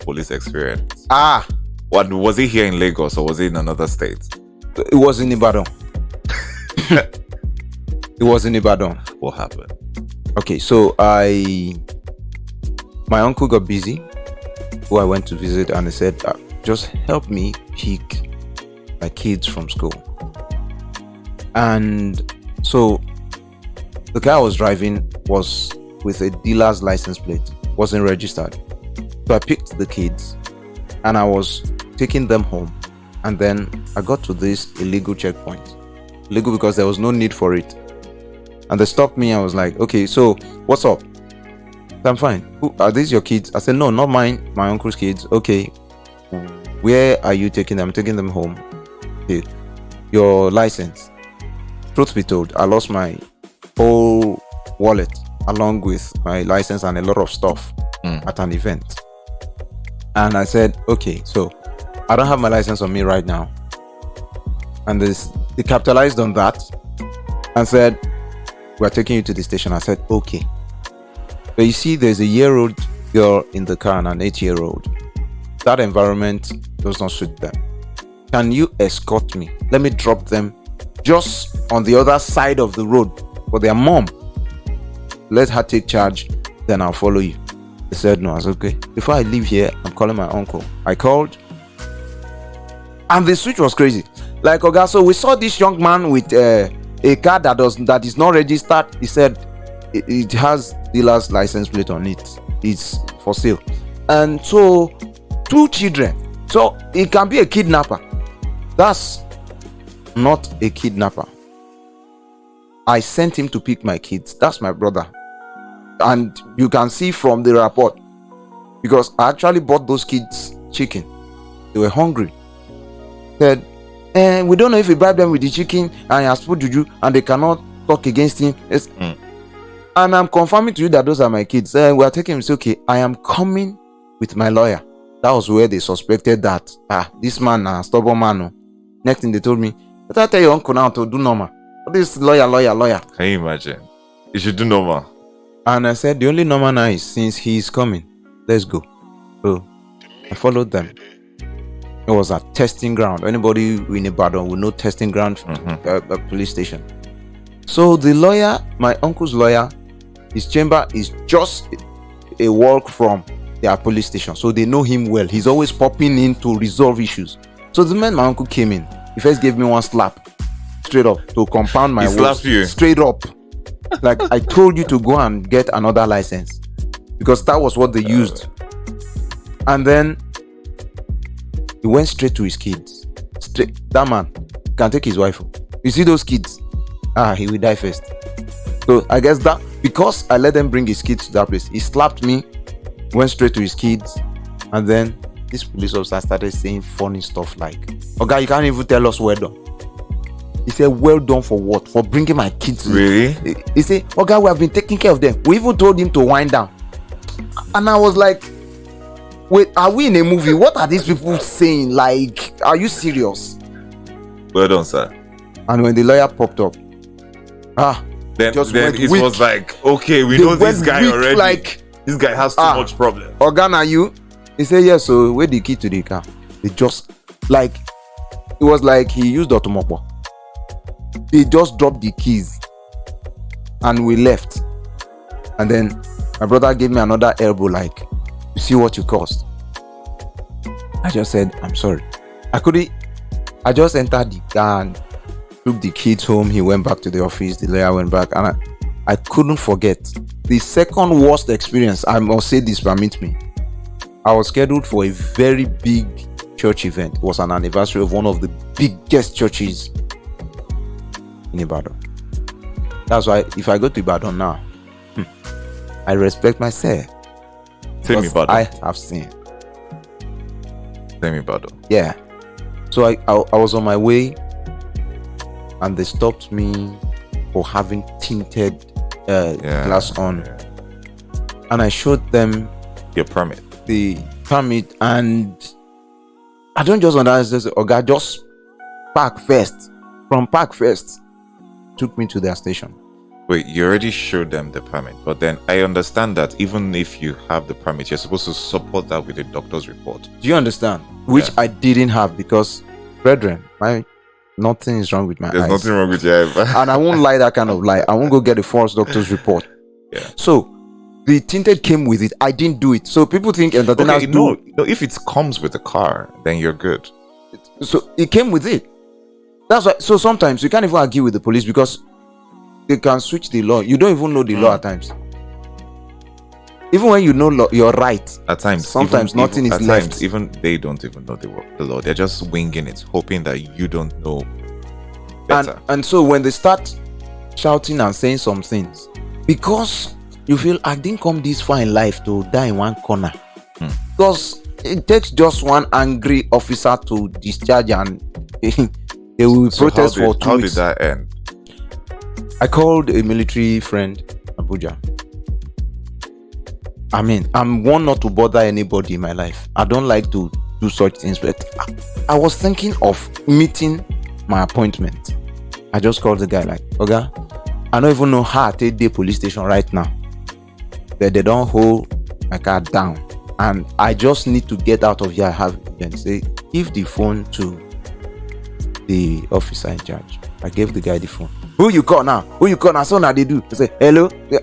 [SPEAKER 2] police experience? What was it, here in Lagos or was it in another state?
[SPEAKER 3] It was in Ibadan. It was in Ibadan.
[SPEAKER 2] What happened?
[SPEAKER 3] Okay, so my uncle got busy, who I went to visit, and he said, just help me pick my kids from school. And so the car I was driving was with a dealer's license plate, wasn't registered. So I picked the kids and I was taking them home, and then I got to this illegal checkpoint. Illegal because there was no need for it. And they stopped me. I was like, okay, so what's up? I'm fine. Who are these, your kids? I said, no, not mine, my uncle's kids. Okay, where are you taking them? I'm taking them home. Okay, your license. Truth be told, I lost my whole wallet along with my license and a lot of stuff at an event. And I said, okay, so I don't have my license on me right now. And they capitalized on that and said, we're taking you to the station. I said, okay. But you see, there's a year-old girl in the car and an 8-year-old. That environment does not suit them. Can you escort me? Let me drop them just on the other side of the road for their mom. Let her take charge, then I'll follow you. They said no. I said, okay. Before I leave here, I'm calling my uncle. I called, and the switch was crazy. Like, okay, so we saw this young man with a car that is not registered. He said it has dealer's license plate on it. It's for sale. And so 2 children. So it can be a kidnapper. That's not a kidnapper. I sent him to pick my kids. That's my brother. And you can see from the report, because I actually bought those kids chicken. They were hungry. Said, we don't know if we bribe them with the chicken and he has put juju and they cannot talk against him. And I'm confirming to you that those are my kids. We are taking him. Say, okay, I am coming with my lawyer. That was where they suspected that this man a stubborn man. Next thing they told me, I tell your uncle now to do normal. This lawyer.
[SPEAKER 2] Can you imagine? You should do normal.
[SPEAKER 3] And I said, the only normal now is, since he's coming, let's go. So I followed them. It was a testing ground. Anybody in Ibadan will know testing ground, a police station. So the lawyer, my uncle's lawyer, his chamber is just a walk from their police station. So they know him well. He's always popping in to resolve issues. So the moment my uncle came in, he first gave me one slap straight up to compound my words. Straight up. Like, I told you to go and get another license, because that was what they used. And then he went straight to his kids. Straight. That man can take his wife. You see those kids? He will die first. So I guess that because I let them bring his kids to that place, he slapped me, went straight to his kids, and then this police officer started saying funny stuff like, "Okay, you can't even tell us well done." He said, "Well done for what? For bringing my kids."
[SPEAKER 2] Really?
[SPEAKER 3] He said, "Okay, we have been taking care of them. We even told him to wind down." And I was like, wait, are we in a movie? What are these people saying? Like, are you serious?
[SPEAKER 2] Well done, sir.
[SPEAKER 3] And when the lawyer popped up,
[SPEAKER 2] then it was like, okay, we know this guy already. Like, this guy has too much problem.
[SPEAKER 3] Organa, you? He said, yes. So where the key to the car? They just, like, it was like he used Otomopo. They just dropped the keys and we left. And then my brother gave me another elbow, like, you see what you caused. I just said, I'm sorry. I just entered the car and took the kids home. He went back to the office. The lawyer went back, and I couldn't forget the second worst experience. I must say this, permit me. I was scheduled for a very big church event. It was an anniversary of one of the biggest churches in Ibadan. That's why if I go to Ibadan now, I respect myself.
[SPEAKER 2] Same Ibadan.
[SPEAKER 3] I have seen.
[SPEAKER 2] Same Ibadan.
[SPEAKER 3] Yeah. So I was on my way, and they stopped me for having tinted glass on, and I showed them
[SPEAKER 2] your permit.
[SPEAKER 3] The permit, and I don't just understand. Oga, just park first. From park first, took me to their station.
[SPEAKER 2] Wait, you already showed them the permit, but then I understand that even if you have the permit, you're supposed to support that with a doctor's report.
[SPEAKER 3] Do you understand? Which I didn't have because, brethren, nothing is wrong with my eyes.
[SPEAKER 2] There's nothing wrong with your eyes.
[SPEAKER 3] And I won't lie that kind of lie. I won't go get a false doctor's report.
[SPEAKER 2] Yeah.
[SPEAKER 3] So, the tinted came with it. I didn't do it. So, people think entertainers
[SPEAKER 2] no, if it comes with the car, then you're good.
[SPEAKER 3] So, it came with it. That's why. So, sometimes you can't even argue with the police because they can switch the law. You don't even know the law at times. Even when you know you're right.
[SPEAKER 2] At times.
[SPEAKER 3] Sometimes nothing is left.
[SPEAKER 2] Times, even they don't even know the law. They're just winging it, hoping that you don't know better.
[SPEAKER 3] And so when they start shouting and saying some things, because you feel I didn't come this far in life to die in one corner. Because it takes just one angry officer to discharge and they will protest for 2 weeks.
[SPEAKER 2] How did that end?
[SPEAKER 3] I called a military friend, Abuja. I mean, I'm one not to bother anybody in my life. I don't like to do such things, but I was thinking of meeting my appointment. I just called the guy like, okay, I don't even know how I take the police station right now. But they don't hold my car down. And I just need to get out of here. I have and say, give the phone to the officer in charge. I gave the guy the phone. Who you call now? So now they do. I say, hello? Yeah.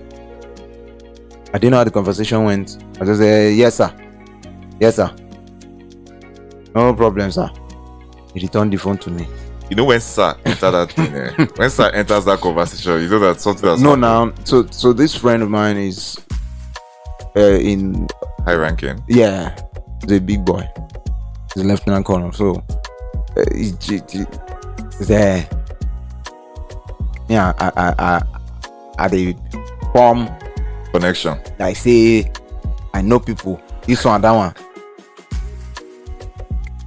[SPEAKER 3] I didn't know how the conversation went. I just say, yes, sir. Yes, sir. No problem, sir. He returned the phone to me.
[SPEAKER 2] You know when sir enter that thing, when sir enters that conversation, you know that something that's
[SPEAKER 3] no now. So this friend of mine is in
[SPEAKER 2] high ranking.
[SPEAKER 3] Yeah, he's a big boy. He's a lieutenant colonel. So he's there. Yeah, I the form
[SPEAKER 2] connection.
[SPEAKER 3] I say I know people. This one, that one.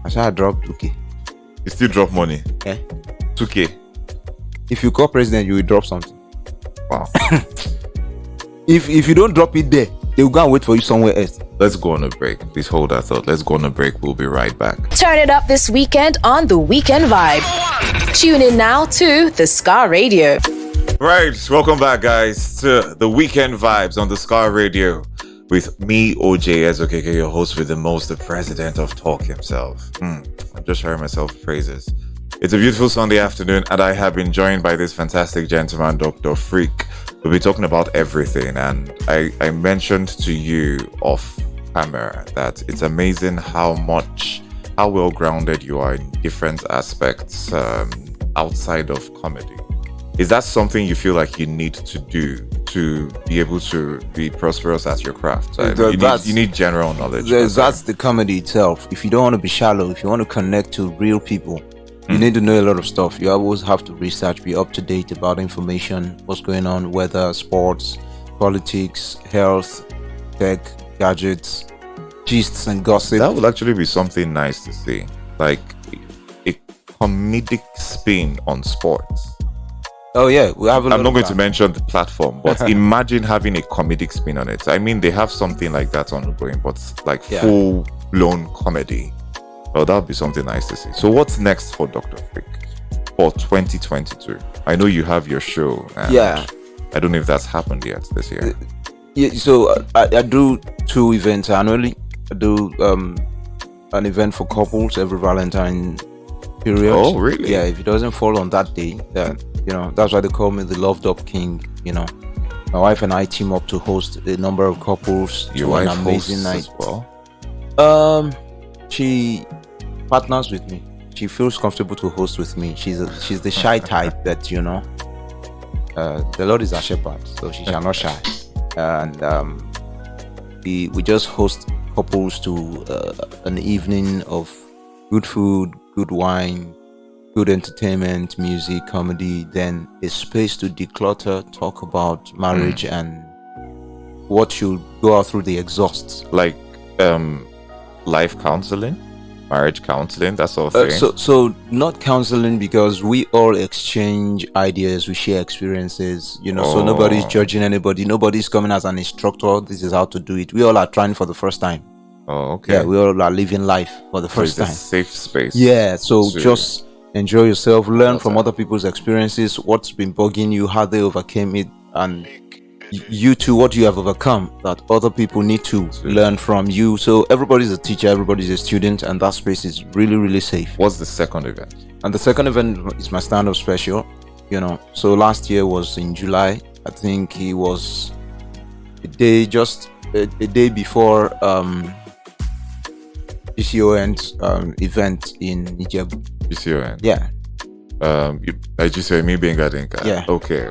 [SPEAKER 3] I said I dropped 2K.
[SPEAKER 2] You still drop money?
[SPEAKER 3] Yeah.
[SPEAKER 2] 2K.
[SPEAKER 3] If you call president, you will drop something.
[SPEAKER 2] Wow.
[SPEAKER 3] if you don't drop it there, they will go and wait for you somewhere else.
[SPEAKER 2] Let's go on a break. Please hold that thought. Let's go on a break. We'll be right back.
[SPEAKER 1] Turn it up this weekend on The Weekend Vibe. Tune in now to The Scar Radio.
[SPEAKER 2] Right. Welcome back, guys, to The Weekend Vibes on The Scar Radio with me, OJ Ezokeke, your host with the most, the president of talk himself. I'm just sharing myself praises. It's a beautiful Sunday afternoon, and I have been joined by this fantastic gentleman, Dr. Freak. We'll be talking about everything, and I mentioned to you off camera that it's amazing how well grounded you are in different aspects outside of comedy. Is that something you feel like you need to do to be able to be prosperous at your craft? You need general knowledge.
[SPEAKER 3] That's the comedy itself. If you don't want to be shallow, if you want to connect to real people, you need to know a lot of stuff. You always have to research, be up to date about information, what's going on, weather, sports, politics, health, tech, gadgets, gists and gossip.
[SPEAKER 2] That would actually be something nice to see. Like a comedic spin on sports.
[SPEAKER 3] Oh yeah, we have.
[SPEAKER 2] I'm not going to mention the platform, but imagine having a comedic spin on it. I mean, they have something like that ongoing, but like full-blown comedy. Oh, that would be something nice to see. So, what's next for Dr. Freak for 2022? I know you have your show. And I don't know if that's happened yet this year.
[SPEAKER 3] So I do 2 events annually. I do an event for couples every Valentine period.
[SPEAKER 2] Oh, really?
[SPEAKER 3] Yeah. If it doesn't fall on that day, then that's why they call me the Loved Up King. My wife and I team up to host a number of couples to an amazing night.
[SPEAKER 2] As well?
[SPEAKER 3] She partners with me. She feels comfortable to host with me. She's the shy type that the Lord is our shepherd, so she shall not shy. And we just host couples to an evening of good food, good wine, good entertainment, music, comedy, then a space to declutter, talk about marriage and what should go out through the exhausts.
[SPEAKER 2] Like life counseling, marriage counseling, that sort of thing.
[SPEAKER 3] So not counseling, because we all exchange ideas, we share experiences, so nobody's judging anybody, nobody's coming as an instructor, this is how to do it. We all are trying for the first time.
[SPEAKER 2] Oh, okay.
[SPEAKER 3] Yeah, we all are living life for the first
[SPEAKER 2] it's
[SPEAKER 3] time.
[SPEAKER 2] a safe space.
[SPEAKER 3] Yeah, so just enjoy yourself, learn from other people's experiences, what's been bugging you, how they overcame it, and you too, what you have overcome that other people need to learn from you. So everybody's a teacher, everybody's a student, and that space is really, really safe.
[SPEAKER 2] What's the second event?
[SPEAKER 3] And the second event is my stand-up special. So last year was in July. I think it was a day before GCON's event in Ijebu.
[SPEAKER 2] GCON?
[SPEAKER 3] Yeah.
[SPEAKER 2] GCON, me being Gadinka.
[SPEAKER 3] Yeah.
[SPEAKER 2] Okay.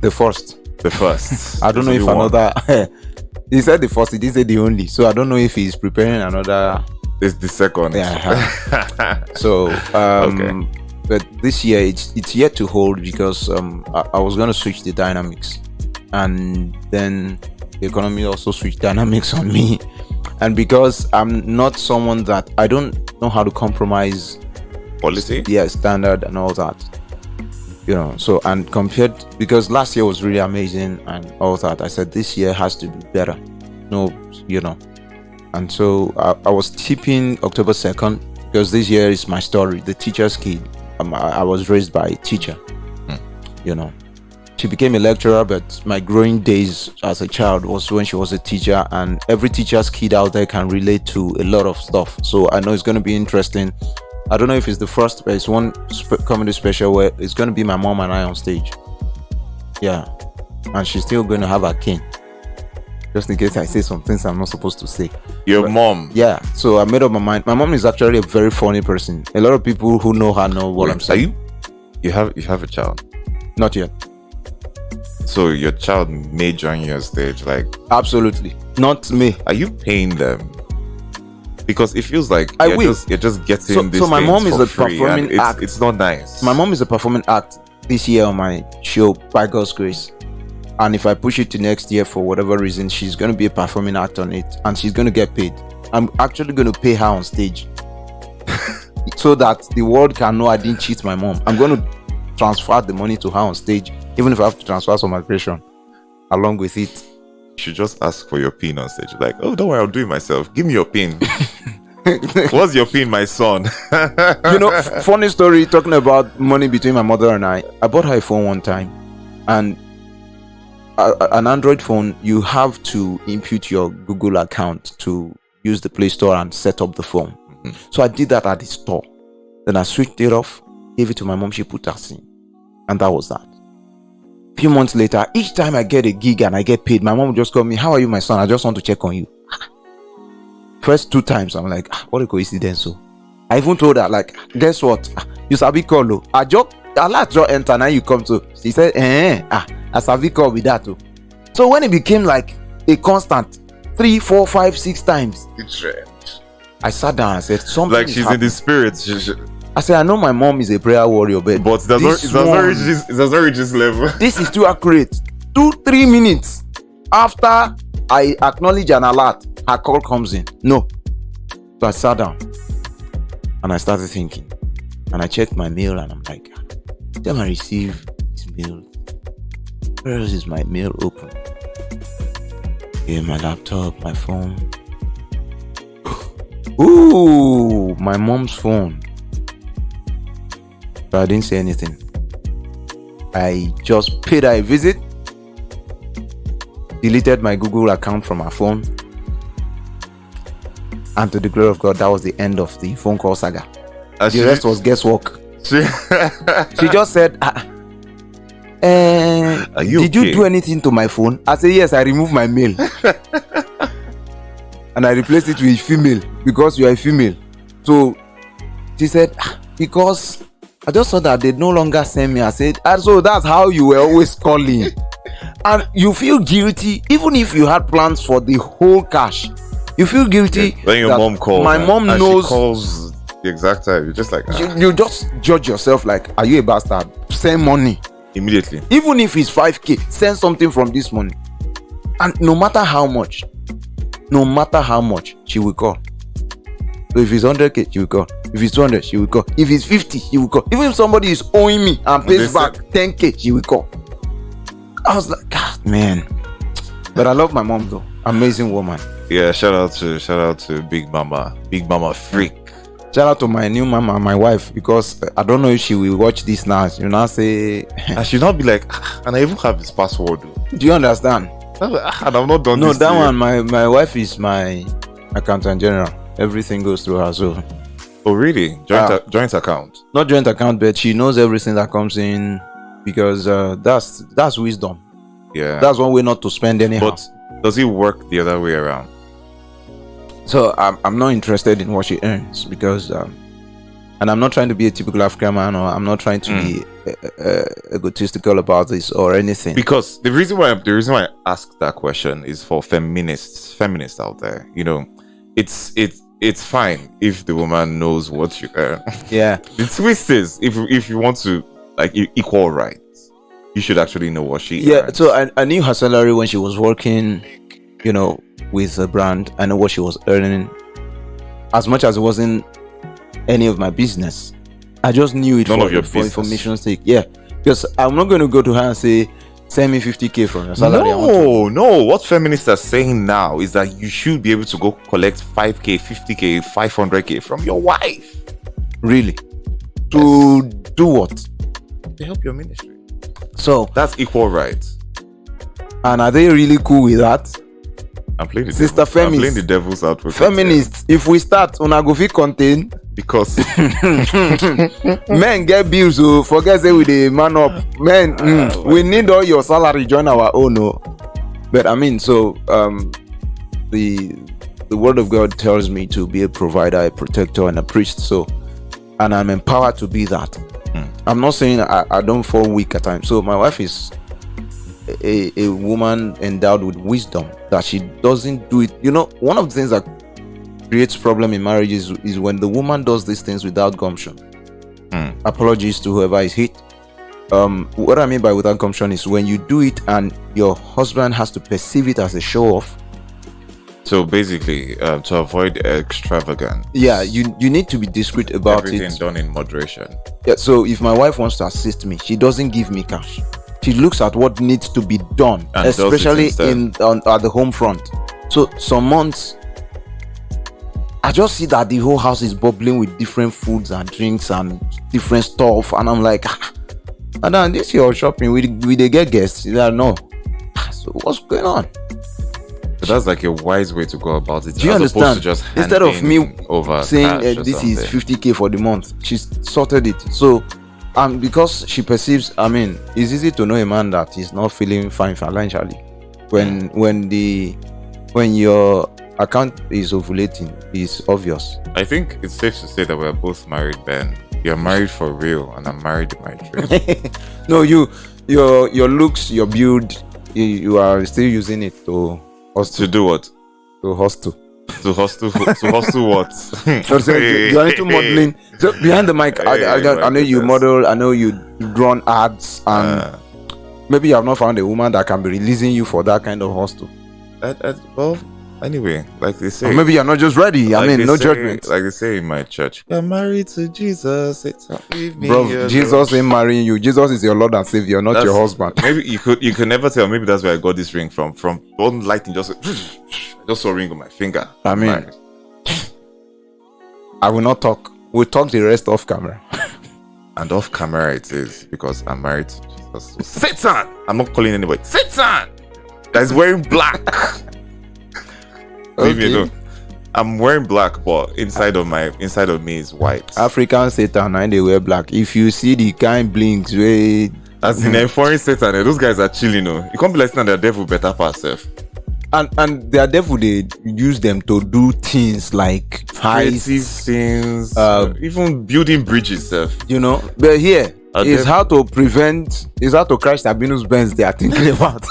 [SPEAKER 3] The first. I don't know if another. He said the first. He didn't say the only. So I don't know if he's preparing another.
[SPEAKER 2] It's the second.
[SPEAKER 3] Yeah. So but this year it's yet to hold, because I was going to switch the dynamics, and then the economy also switched dynamics on me, and because I'm not someone that I don't know how to compromise
[SPEAKER 2] policy.
[SPEAKER 3] Yeah, standard and all that. So, and compared, because last year was really amazing and all that, I said this year has to be better. And so I was tipping October 2nd, because this year is my story, the teacher's kid. I was raised by a teacher. She became a lecturer, but my growing days as a child was when she was a teacher, and every teacher's kid out there can relate to a lot of stuff. So I know it's going to be interesting. I don't know if it's the first, but it's one comedy special where it's going to be my mom and I on stage. Yeah. And she's still going to have her cane. Just in case I say some things I'm not supposed to say.
[SPEAKER 2] Your mom?
[SPEAKER 3] Yeah. So I made up my mind. My mom is actually a very funny person. A lot of people who know her know what I'm saying.
[SPEAKER 2] You have a child?
[SPEAKER 3] Not yet.
[SPEAKER 2] So your child may join you on stage?
[SPEAKER 3] Absolutely. Not me.
[SPEAKER 2] Are you paying them? Because it feels like you're just getting this.
[SPEAKER 3] So my mom is a
[SPEAKER 2] free,
[SPEAKER 3] performing act.
[SPEAKER 2] It's not nice.
[SPEAKER 3] My mom is a performing act this year on my show, by God's grace. And if I push it to next year for whatever reason, she's going to be a performing act on it, and she's going to get paid. I'm actually going to pay her on stage so that the world can know I didn't cheat my mom. I'm going to transfer the money to her on stage, even if I have to transfer some migration along with it.
[SPEAKER 2] You should just ask for your pin on stage. Oh, don't worry, I'll do it myself. Give me your pin. What's your pin, my son?
[SPEAKER 3] Funny story, talking about money between my mother and I bought her a phone one time, and an Android phone, you have to input your Google account to use the Play Store and set up the phone. So I did that at the store. Then I switched it off, gave it to my mom, she put her SIM, and that was that. A few months later, each time I get a gig and I get paid, my mom would just call me, "How are you, my son? I just want to check on you." First 2 times, I'm like, what a coincidence. So I even told her, guess what? You sabi call. I just enter, now you come to. She said, I sabi call with that too. So when it became like a constant 3, 4, 5, 6 times, I sat down and said, something
[SPEAKER 2] she's in the spirit.
[SPEAKER 3] I said, I know my mom is a prayer warrior, but
[SPEAKER 2] it does not reach this level.
[SPEAKER 3] This is too accurate. 2-3 minutes after I acknowledge an alert, her call comes in. No. So I sat down and I started thinking, and I checked my mail, and I'm like, then I receive this mail. Where else is my mail open? Okay, my laptop, my phone. Ooh, my mom's phone. But I didn't say anything. I just paid her a visit, deleted my Google account from her phone, and to the glory of God, that was the end of the phone call saga. The rest was guesswork. She just said, did you do anything to my phone? I said, yes, I removed my mail. And I replaced it with female, because you are a female. So she said, because I just saw that they no longer send me. I said, so that's how you were always calling. And you feel guilty, even if you had plans for the whole cash. You feel guilty.
[SPEAKER 2] When your mom calls,
[SPEAKER 3] my mom knows
[SPEAKER 2] the exact time. You're just like,
[SPEAKER 3] You just judge yourself like, are you a bastard? Send money.
[SPEAKER 2] immediately.
[SPEAKER 3] Even if it's 5k, send something from this money. And no matter how much, she will call. So if it's 100k, she will call. If it's 200, she will call. If it's 50, she will call. Even if somebody is owing me and pays back 10k, she will call. I was like, God, man. But I love my mom though. Amazing woman.
[SPEAKER 2] Yeah, shout out to Big Mama Freak.
[SPEAKER 3] Shout out to my new mama, my wife, because I don't know if she will watch this now. She will now say,
[SPEAKER 2] I should not be like, and I even have his password.
[SPEAKER 3] do you understand?
[SPEAKER 2] And I've not done
[SPEAKER 3] No,
[SPEAKER 2] this.
[SPEAKER 3] that one, my wife is my accountant general. Everything goes through her. So,
[SPEAKER 2] Oh, really? Joint account.
[SPEAKER 3] not joint account, but she knows everything that comes in, because that's wisdom.
[SPEAKER 2] Yeah.
[SPEAKER 3] That's one way not to spend anyhow.
[SPEAKER 2] But does it work the other way around?
[SPEAKER 3] So I'm not interested in what she earns, because and I'm not trying to be a typical African man, or I'm not trying to be egotistical about this or anything.
[SPEAKER 2] Because the reason why I asked that question is for feminists out there. You know, it's fine if the woman knows what you earn.
[SPEAKER 3] Yeah.
[SPEAKER 2] The twist is if you want to like equal rights, you should actually know what she earns.
[SPEAKER 3] So I knew her salary when she was working, with a brand. I know what she was earning. As much as it wasn't any of my business, I just knew it
[SPEAKER 2] None of your
[SPEAKER 3] for
[SPEAKER 2] business.
[SPEAKER 3] information's sake. Yeah, because I'm not going to go to her and say, send me 50k from your salary.
[SPEAKER 2] No. What feminists are saying now is that you should be able to go collect 5k, 50k, 500k from your wife.
[SPEAKER 3] Really? To do what?
[SPEAKER 2] To help your ministry.
[SPEAKER 3] So
[SPEAKER 2] That's equal rights.
[SPEAKER 3] and are they really cool with that?
[SPEAKER 2] I'm playing the
[SPEAKER 3] Sister
[SPEAKER 2] devil. I'm
[SPEAKER 3] Femis.
[SPEAKER 2] playing the devil's advocate.
[SPEAKER 3] Feminists, if we start una go fit contain,
[SPEAKER 2] Because
[SPEAKER 3] men get bills, so forget say we dey man up. Men, we need all your salary join our own. But I mean, so the word of God tells me to be a provider, a protector, and a priest. So, and I'm empowered to be that. I'm not saying I don't fall weak at times. So my wife is a woman endowed with wisdom, that she doesn't do it. One of the things that creates problem in marriage is when the woman does these things without gumption. Apologies to whoever is hit. What I mean by without gumption is when you do it and your husband has to perceive it as a show off.
[SPEAKER 2] so basically, to avoid extravagance.
[SPEAKER 3] Yeah, you need to be discreet about
[SPEAKER 2] Everything
[SPEAKER 3] it.
[SPEAKER 2] done in moderation.
[SPEAKER 3] Yeah, so if my wife wants to assist me, she doesn't give me cash. She looks at what needs to be done,
[SPEAKER 2] And does it
[SPEAKER 3] especially
[SPEAKER 2] instead.
[SPEAKER 3] at the home front. So some months I just see that the whole house is bubbling with different foods and drinks and different stuff, and I'm like, Madam, this your shopping, we they get guests. Yeah, no. So what's going on?
[SPEAKER 2] So that's like a wise way to go about it.
[SPEAKER 3] Do you
[SPEAKER 2] as opposed
[SPEAKER 3] understand?
[SPEAKER 2] to just
[SPEAKER 3] Instead of me
[SPEAKER 2] handing over
[SPEAKER 3] saying
[SPEAKER 2] cash or
[SPEAKER 3] this is
[SPEAKER 2] something.
[SPEAKER 3] 50k for the month, she's sorted it. So because she perceives, it's easy to know a man that is not feeling fine financially when your account is ovulating. It's obvious.
[SPEAKER 2] I think it's safe to say that we're both married, Ben. You're married for real, and I'm married in my dream.
[SPEAKER 3] No, your looks, your build, you are still using it to
[SPEAKER 2] To do what?
[SPEAKER 3] hustle.
[SPEAKER 2] To hustle what?
[SPEAKER 3] So you're into modeling. So behind the mic, I know you model. I know you run ads, and maybe you have not found a woman that can be releasing you for that kind of hustle.
[SPEAKER 2] Well, anyway, like they say,
[SPEAKER 3] Or maybe you're not just ready. No judgment.
[SPEAKER 2] Like they say in my church, you're married to Jesus. Leave me
[SPEAKER 3] Bro,
[SPEAKER 2] alone.
[SPEAKER 3] Jesus ain't marrying you. Jesus is your Lord and Savior, not your husband.
[SPEAKER 2] Maybe you could never tell. Maybe that's where I got this ring from. From one lighting, I just saw a ring on my finger.
[SPEAKER 3] I mean,
[SPEAKER 2] Married.
[SPEAKER 3] I will not talk. We'll talk the rest off camera.
[SPEAKER 2] And off camera it is, because I'm married to Jesus. So, Satan! I'm not calling anybody Satan that is wearing black. Leave me
[SPEAKER 3] Okay.
[SPEAKER 2] alone. I'm wearing black, but inside of me is white.
[SPEAKER 3] African Satan, and they wear black. If you see the kind blinks, way
[SPEAKER 2] As in a foreign Satan, those guys are chilling. You can't be like saying that devil better pass self.
[SPEAKER 3] and their devil, they use them to do things like
[SPEAKER 2] Creative
[SPEAKER 3] heists,
[SPEAKER 2] things, even building bridges self.
[SPEAKER 3] But here
[SPEAKER 2] Our
[SPEAKER 3] is
[SPEAKER 2] devil-
[SPEAKER 3] how to crash Sabinus Benz they are thinking about.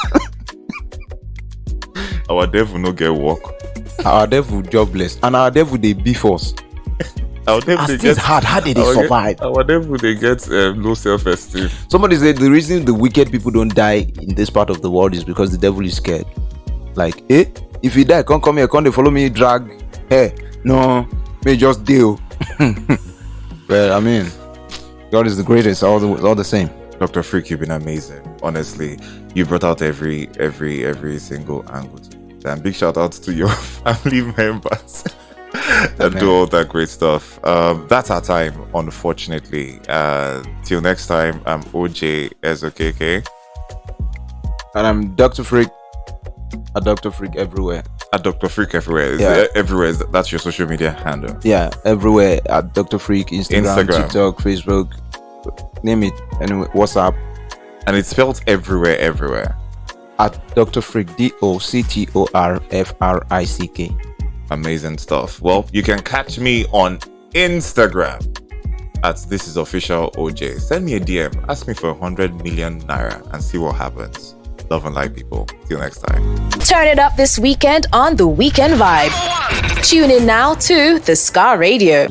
[SPEAKER 2] Our devil no get work.
[SPEAKER 3] Our devil jobless, and our devil they beef us.
[SPEAKER 2] Our name
[SPEAKER 3] As
[SPEAKER 2] they
[SPEAKER 3] things
[SPEAKER 2] get
[SPEAKER 3] hard, how did they survive?
[SPEAKER 2] Our name they get low self-esteem.
[SPEAKER 3] Somebody said the reason the wicked people don't die in this part of the world is because the devil is scared. Like, if you die, come here, come they follow me, drag. Hey, no, may just deal. Well, I mean, God is the greatest, all the same.
[SPEAKER 2] Dr. Freak, you've been amazing. Honestly, you brought out every single angle. And big shout outs to your family members that do all that great stuff. That's our time, unfortunately. Till next time, I'm OJ SOKK.
[SPEAKER 3] And I'm Dr. Freak. At Dr. Freak everywhere.
[SPEAKER 2] At Dr. Freak everywhere. Everywhere. That's your social media handle.
[SPEAKER 3] Yeah, everywhere. At Dr. Freak, Instagram, TikTok, Facebook, name it. Anyway, WhatsApp.
[SPEAKER 2] And it's spelled everywhere.
[SPEAKER 3] At Dr. Freak, DOCTORFRICK.
[SPEAKER 2] Amazing stuff. Well, you can catch me on Instagram at This Is Official OJ. Send me a DM. Ask me for 100 million naira and see what happens. Love and light, people. Till next time.
[SPEAKER 1] Turn it up this weekend on The Weekend Vibe. Tune in now to The Scar Radio.